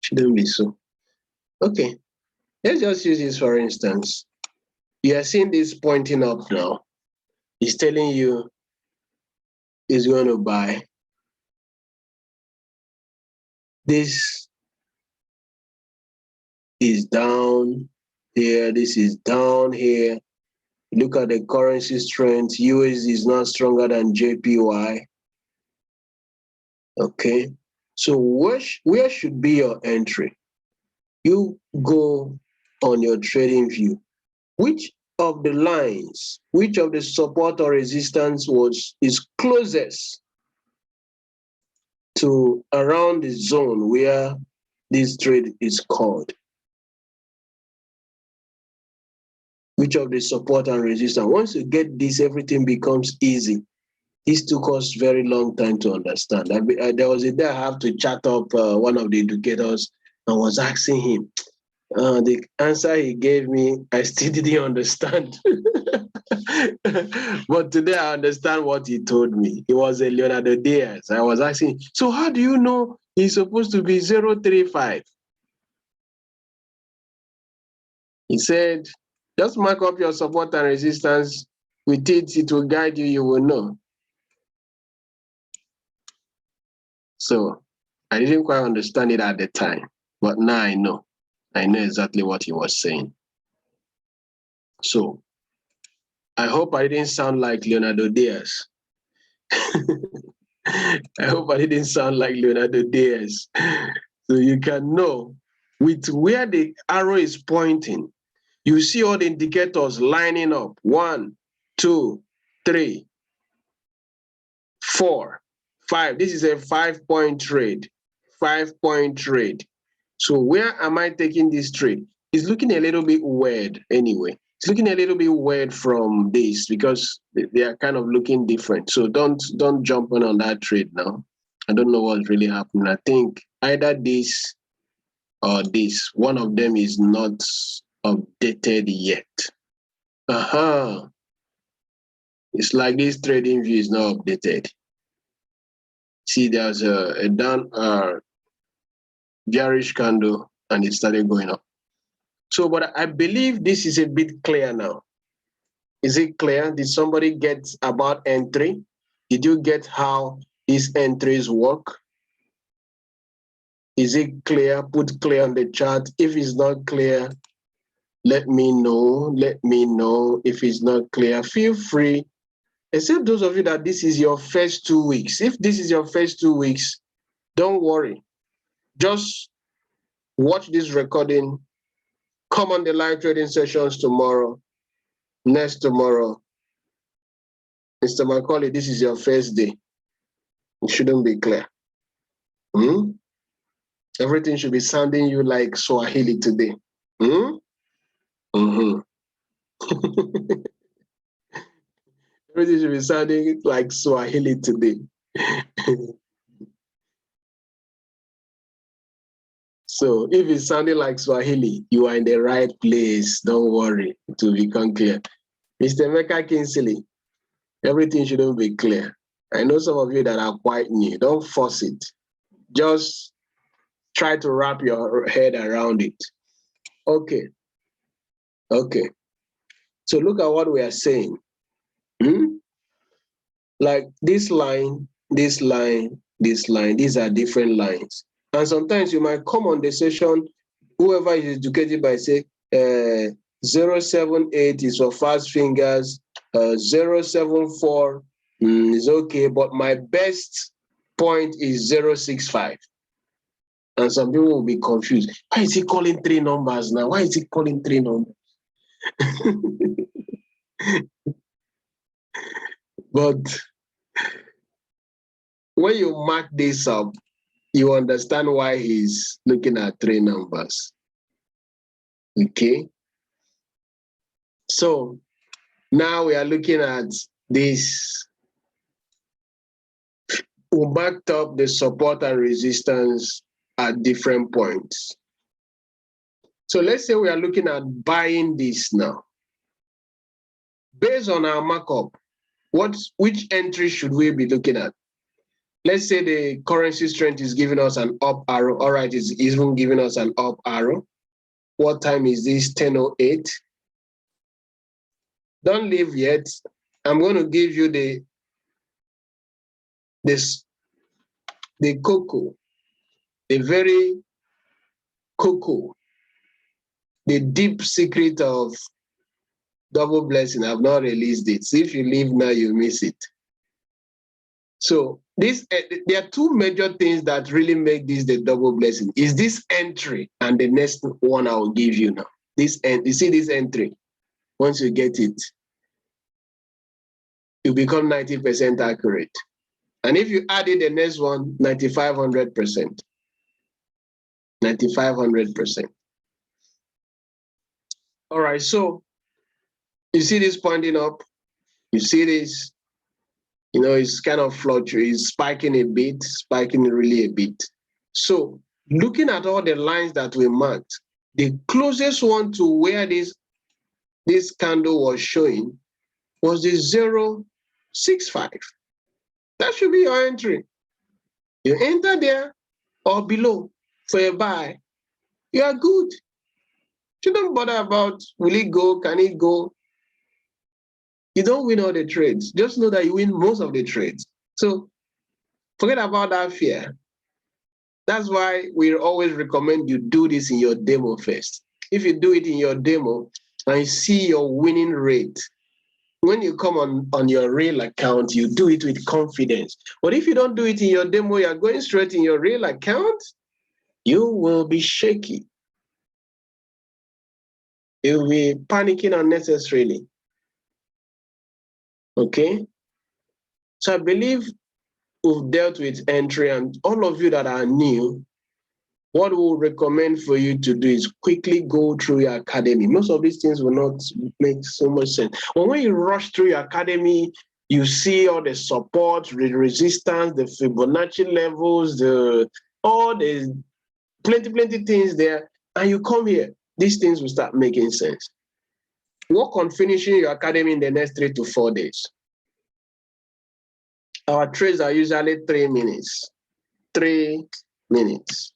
Shouldn't be so. Okay, let's just use this for instance. You are seeing this pointing up now. It's telling you it's going to buy. This is down here. This is down here. Look at the currency strength. USD is not stronger than JPY. Okay, so where should be your entry? You go on your trading view. Which of the lines, which of the support or resistance is closest to around the zone where this trade is called. Which of the support and resistance? Once you get this, everything becomes easy. This took us very long time to understand. There was a day I have to chat up one of the educators and was asking him. The answer he gave me, I still didn't understand. But today I understand what he told me. It was a Leonardo Diaz. I was asking, so how do you know he's supposed to be 035? He said, just mark up your support and resistance. With it, it will guide you, you will know. So I didn't quite understand it at the time, but now I know. I know exactly what he was saying. So I hope I didn't sound like Leonardo Diaz. I hope I didn't sound like Leonardo Diaz. So you can know with where the arrow is pointing, you see all the indicators lining up. 1, 2, 3, 4, 5. This is a 5-point trade. 5-point trade. So where am I taking this trade? It's looking a little bit weird anyway. It's looking a little bit weird from this because they are kind of looking different. So don't jump on that trade now. I don't know what's really happening. I think either this or this. One of them is not updated yet. It's like this trading view is not updated. See, there's a down bearish candle and it started going up. So, but I believe this is a bit clear now. Is it clear? Did somebody get about entry? Did you get how these entries work? Is it clear? Put clear on the chart. If it's not clear, let me know. Let me know if it's not clear. Feel free, except those of you that this is your first 2 weeks. If this is your first 2 weeks, don't worry. Just watch this recording. Come on the live trading sessions tomorrow, next tomorrow. Mr. Macaulay, this is your first day. It shouldn't be clear. Everything should be sounding you like Swahili today. Everything should be sounding like Swahili today. So if it's sounding like Swahili, you are in the right place. Don't worry, it will become clear. Mr. Mecca Kinsley, everything shouldn't be clear. I know some of you that are quite new. Don't force it. Just try to wrap your head around it. Okay. Okay. So look at what we are saying. Like this line, this line, this line, these are different lines. And sometimes you might come on the session, whoever is educated by say 078 is for fast fingers, 074 is okay, but my best point is 065. And some people will be confused. Why is he calling 3 numbers now? Why is he calling 3 numbers? But when you mark this up, you understand why he's looking at 3 numbers. Okay? So now we are looking at this. We marked up the support and resistance at different points. So let's say we are looking at buying this now. Based on our markup, which entry should we be looking at? Let's say the currency strength is giving us an up arrow. All right, it's even giving us an up arrow. What time is this? 10:08. Don't leave yet. I'm going to give you the cocoa, the very cocoa, the deep secret of double blessing. I've not released it. So if you leave now, you miss it. So there are 2 major things that really make this the double blessing. Is this entry and the next one I will give you now. You see this entry. Once you get it, you become 90% accurate. And if you added the next one, 9,500%. 9,500%. All right, so you see this pointing up. You see this, it's kind of fluctuating, it's spiking a bit, spiking really a bit. So looking at all the lines that we marked, the closest one to where this candle was showing was the 0.65. That should be your entry. You enter there or below for a buy, you are good. You don't bother about will it go, can it go. You don't win all the trades. Just know that you win most of the trades. So forget about that fear. That's why we always recommend you do this in your demo first. If you do it in your demo and you see your winning rate, when you come on your real account, you do it with confidence. But if you don't do it in your demo, you're going straight in your real account, you will be shaky. You'll be panicking unnecessarily. Okay? So I believe we've dealt with entry, and all of you that are new, what we'll recommend for you to do is quickly go through your academy. Most of these things will not make so much sense. But when you rush through your academy, you see all the support, the resistance, the Fibonacci levels, all the plenty things there, and you come here, these things will start making sense. Work on finishing your academy in the next 3 to 4 days. Our trades are usually 3 minutes. 3 minutes.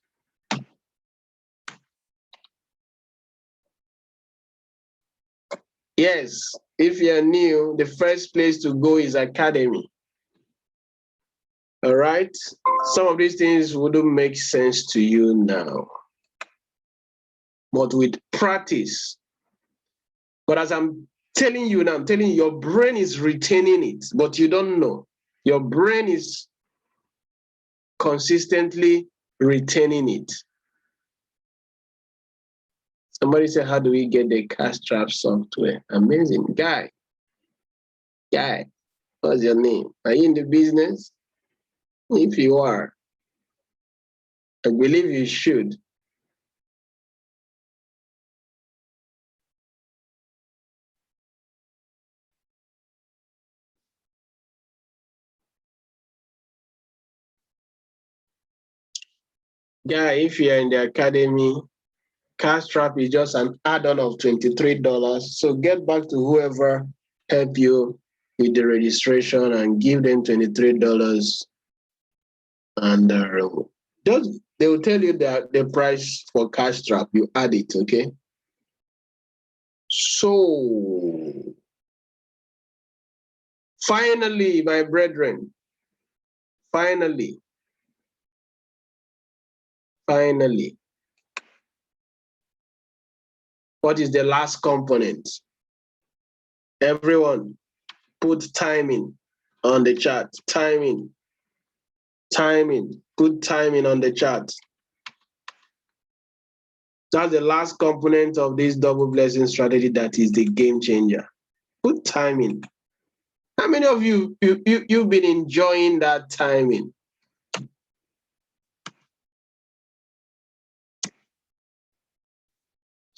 Yes, if you're new, the first place to go is academy. All right? Some of these things wouldn't make sense to you now. But with practice, but as I'm telling you now, I'm telling you, your brain is retaining it, but you don't know. Your brain is consistently retaining it. Somebody said, how do we get the cashtrap software? Amazing. Guy, what's your name? Are you in the business? If you are, I believe you should. Guy, if you're in the academy, cashtrap is just an add-on of $23. So get back to whoever helped you with the registration and give them $23. And just they will tell you that the price for cashtrap, you add it, okay? So finally, my brethren, finally, what is the last component? Everyone, put timing on the chart. Timing. Put timing on the chart. That's the last component of this double blessing strategy that is the game changer. Put timing. How many of you've been enjoying that timing?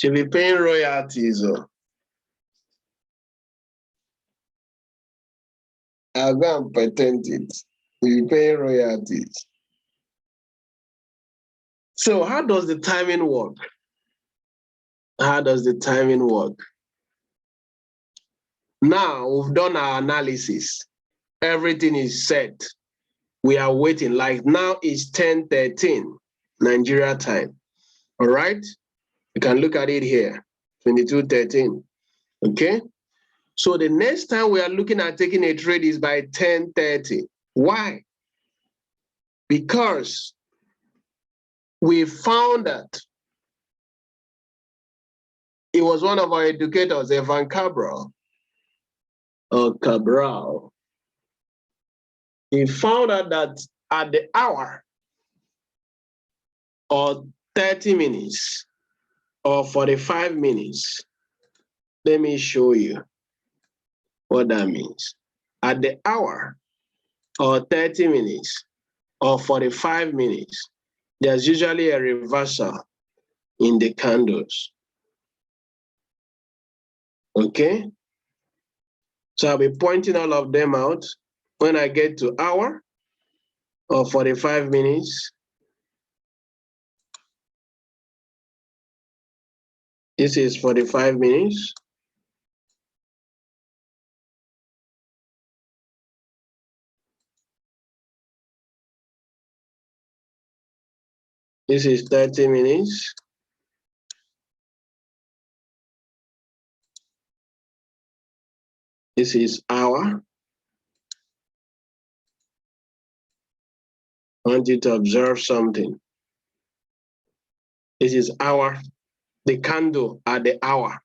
Should be paying royalties. I'll go and patent it. You'll be paying royalties. So how does the timing work? How does the timing work? Now we've done our analysis. Everything is set. We are waiting. Like now it's 10:13 Nigeria time. All right? You can look at it here, 22:13. Okay? So the next time we are looking at taking a trade is by 10:30. Why? Because we found that it was one of our educators, Evan Cabral. He found out that at the hour or 30 minutes or 45 minutes, let me show you what that means. At the hour or 30 minutes or 45 minutes, there's usually a reversal in the candles. Okay? So I'll be pointing all of them out when I get to hour or 45 minutes. This is 45 minutes. This is 30 minutes. This is hour. I want you to observe something. This is hour, the candle at the hour.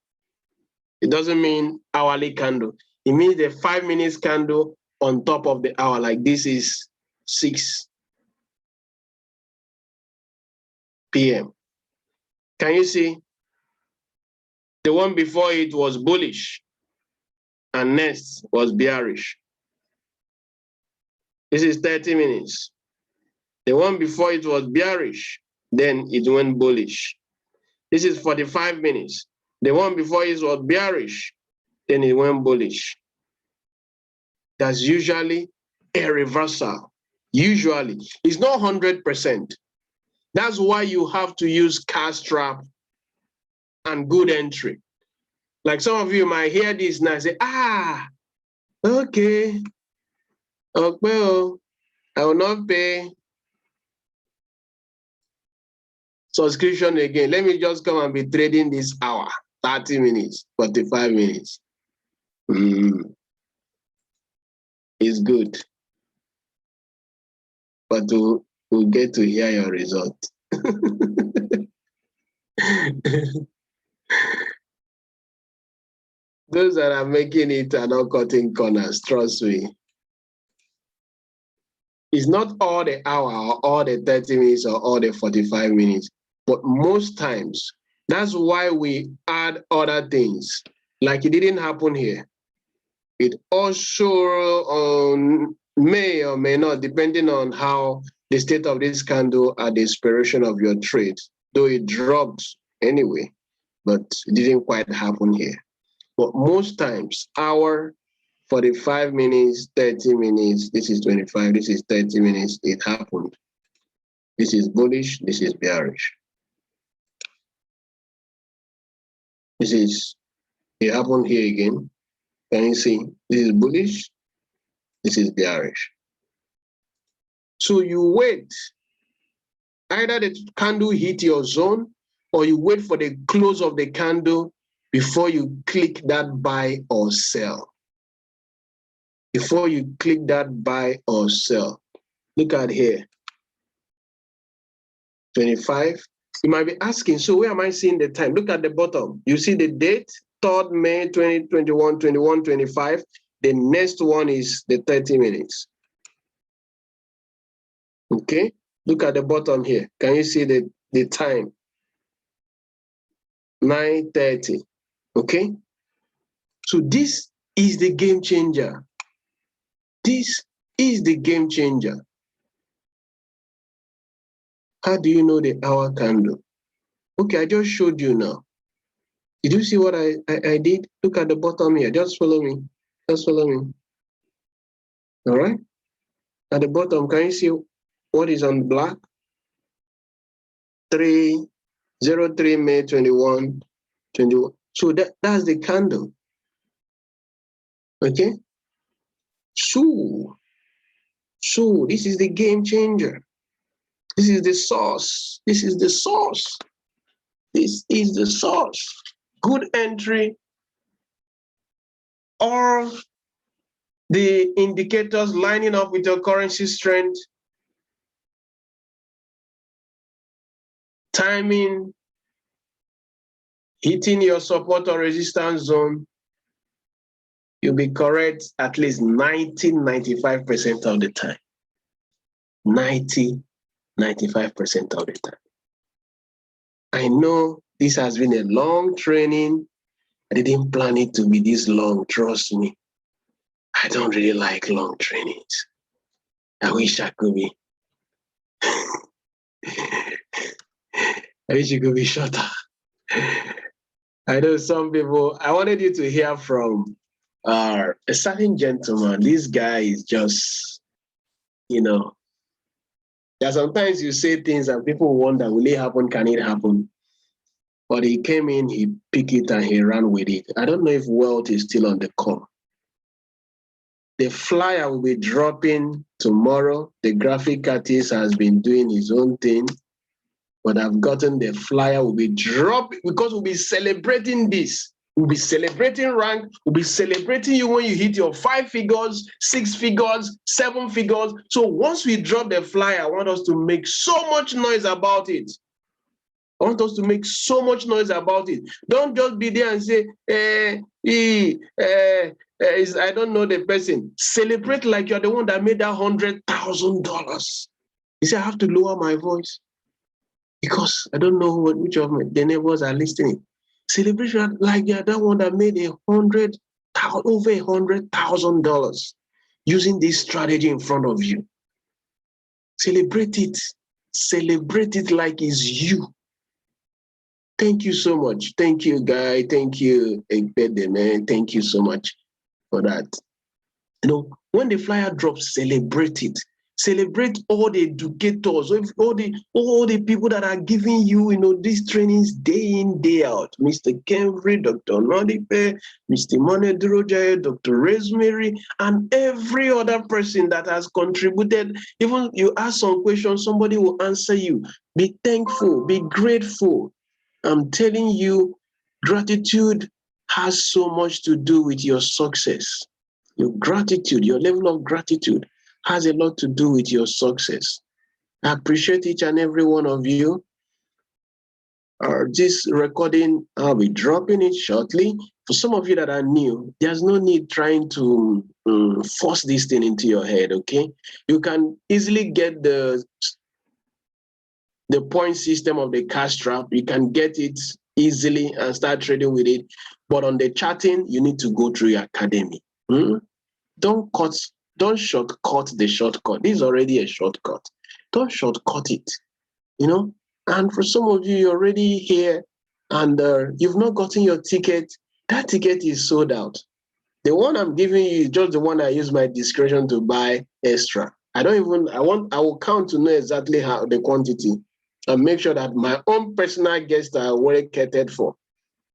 It doesn't mean hourly candle. It means the 5 minutes candle on top of the hour, like this is 6 p.m. Can you see? The one before it was bullish and next was bearish. This is 30 minutes. The one before it was bearish, then it went bullish. This is 45 minutes. The one before it was bearish, then it went bullish. That's usually a reversal. Usually. It's not 100%. That's why you have to use cashtrap and good entry. Like some of you might hear this and say, okay, well, I will not pay subscription again. Let me just come and be trading this hour, 30 minutes, 45 minutes. It's good, but we'll get to hear your result. Those that are making it are not cutting corners, trust me. It's not all the hour or all the 30 minutes or all the 45 minutes, but most times, that's why we add other things. Like it didn't happen here. It also may or may not, depending on how the state of this candle at the expiration of your trade, though it dropped anyway, but it didn't quite happen here. But most times, hour, 45 minutes, 30 minutes, this is 25, this is 30 minutes, it happened. This is bullish, this is bearish. It happened here again. Can you see? This is bullish, this is bearish. So you wait. Either the candle hit your zone or you wait for the close of the candle before you click that buy or sell. Before you click that buy or sell. Look at here. 25. You might be asking, so where am I seeing the time? Look at the bottom. You see the date, 3rd May 2021, 21:25. The next one is the 30 minutes. Okay, look at the bottom here. Can you see the time? 9:30. Okay, so this is the game changer. This is the game changer. How do you know the hour candle? Okay, I just showed you now. Did you see what I did? Look at the bottom here. Just follow me. Just follow me. All right. At the bottom, can you see what is on black? 03 May 21. So that's the candle. Okay. So this is the game changer. This is the source. This is the source. This is the source. Good entry or the indicators lining up with your currency strength, timing, hitting your support or resistance zone, you'll be correct at least 90-95% of the time. 90-95% of the time. I know this has been a long training. I didn't plan it to be this long, trust me. I don't really like long trainings. I wish I could be. I wish it could be shorter. I know some people, I wanted you to hear from a certain gentleman. This guy is just, that sometimes you say things and people wonder, will it happen? Can it happen? But he came in, he picked it and he ran with it. I don't know if wealth is still on the call. The flyer will be dropping tomorrow. The graphic artist has been doing his own thing, but I've gotten the flyer will be dropping because we'll be celebrating this. We'll be celebrating rank. We'll be celebrating you when you hit your 5 figures, 6 figures, 7 figures. So once we drop the flyer, I want us to make so much noise about it. I want us to make so much noise about it. Don't just be there and say, I don't know the person. Celebrate like you're the one that made that $100,000. You say, I have to lower my voice because I don't know which of the neighbors are listening. Celebration like you're the one that made over $100,000 using this strategy in front of you. Celebrate it. Celebrate it like it's you. Thank you so much. Thank you, Guy. Thank you, Ekpede, man. Thank you so much for that. When the flyer drops, celebrate it. Celebrate all the educators, all the people that are giving you, these trainings day in, day out. Mr. Kemry, Dr. Nodipe, Mr. Monedroja, Dr. Rosemary, and every other person that has contributed. Even you ask some questions, somebody will answer you. Be thankful, be grateful. I'm telling you, gratitude has so much to do with your success. Your gratitude, your level of gratitude has a lot to do with your success. I appreciate each and every one of you. This recording, I'll be dropping it shortly. For some of you that are new, there's no need trying to force this thing into your head, okay? You can easily get the point system of the cashtrap. You can get it easily and start trading with it. But on the charting, you need to go through your academy. Don't shortcut the shortcut. This is already a shortcut. Don't shortcut it, And for some of you, you're already here and you've not gotten your ticket. That ticket is sold out. The one I'm giving you is just the one I use my discretion to buy extra. I will count to know exactly how the quantity and make sure that my own personal guests are well catered for.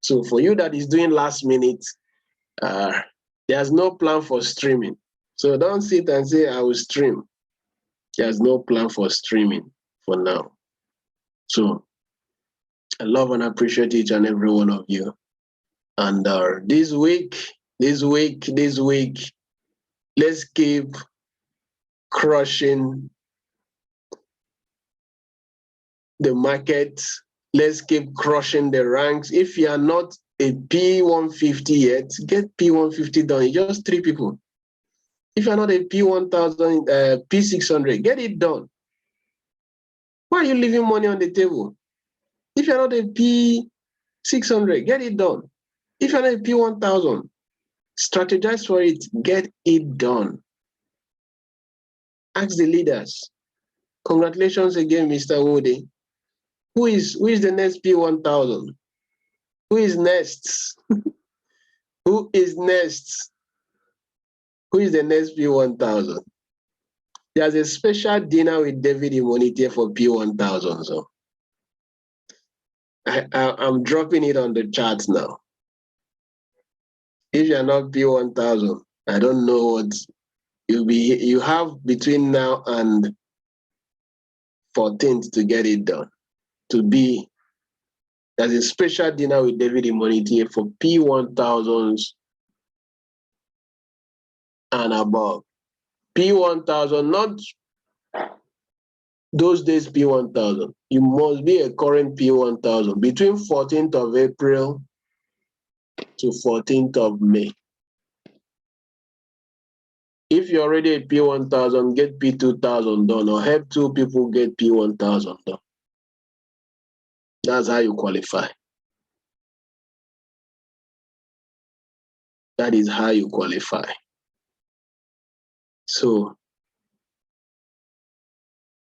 So for you that is doing last minute, there's no plan for streaming. So don't sit and say, I will stream. There's no plan for streaming for now. So I love and appreciate each and every one of you. And this week, let's keep crushing the market. Let's keep crushing the ranks. If you are not a P150 yet, get P150 done. It's just 3 people. If you're not a P1000, P600, get it done. Why are you leaving money on the table? If you're not a P600, get it done. If you're not a P1000, strategize for it, get it done. Ask the leaders. Congratulations again, Mr. Woody. Who is the next P1000? Who is next? Who is next? Who is the next P1000? There's a special dinner with David Immonite for P1000. So I'm dropping it on the charts now. If you're not P1000, I don't know what you have between now and 14th to get it done. There's a special dinner with David Immonite for P1000s and above. P1000, not those days P1000. You must be a current P1000 between 14th of April to 14th of May. If you're already a P1000, get P2000 done, or help 2 people get P1000 done. That's how you qualify. That is how you qualify. So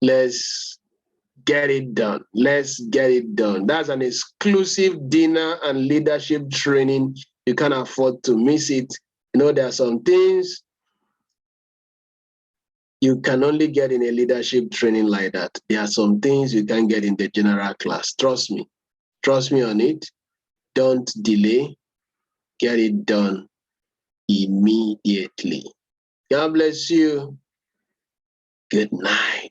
Let's get it done. Let's get it done. That's an exclusive dinner and leadership training. You can't afford to miss it. You know, there are some things you can only get in a leadership training like that. There are some things you can get in the general class. Trust me. Trust me on it. Don't delay. Get it done immediately. God bless you. Good night.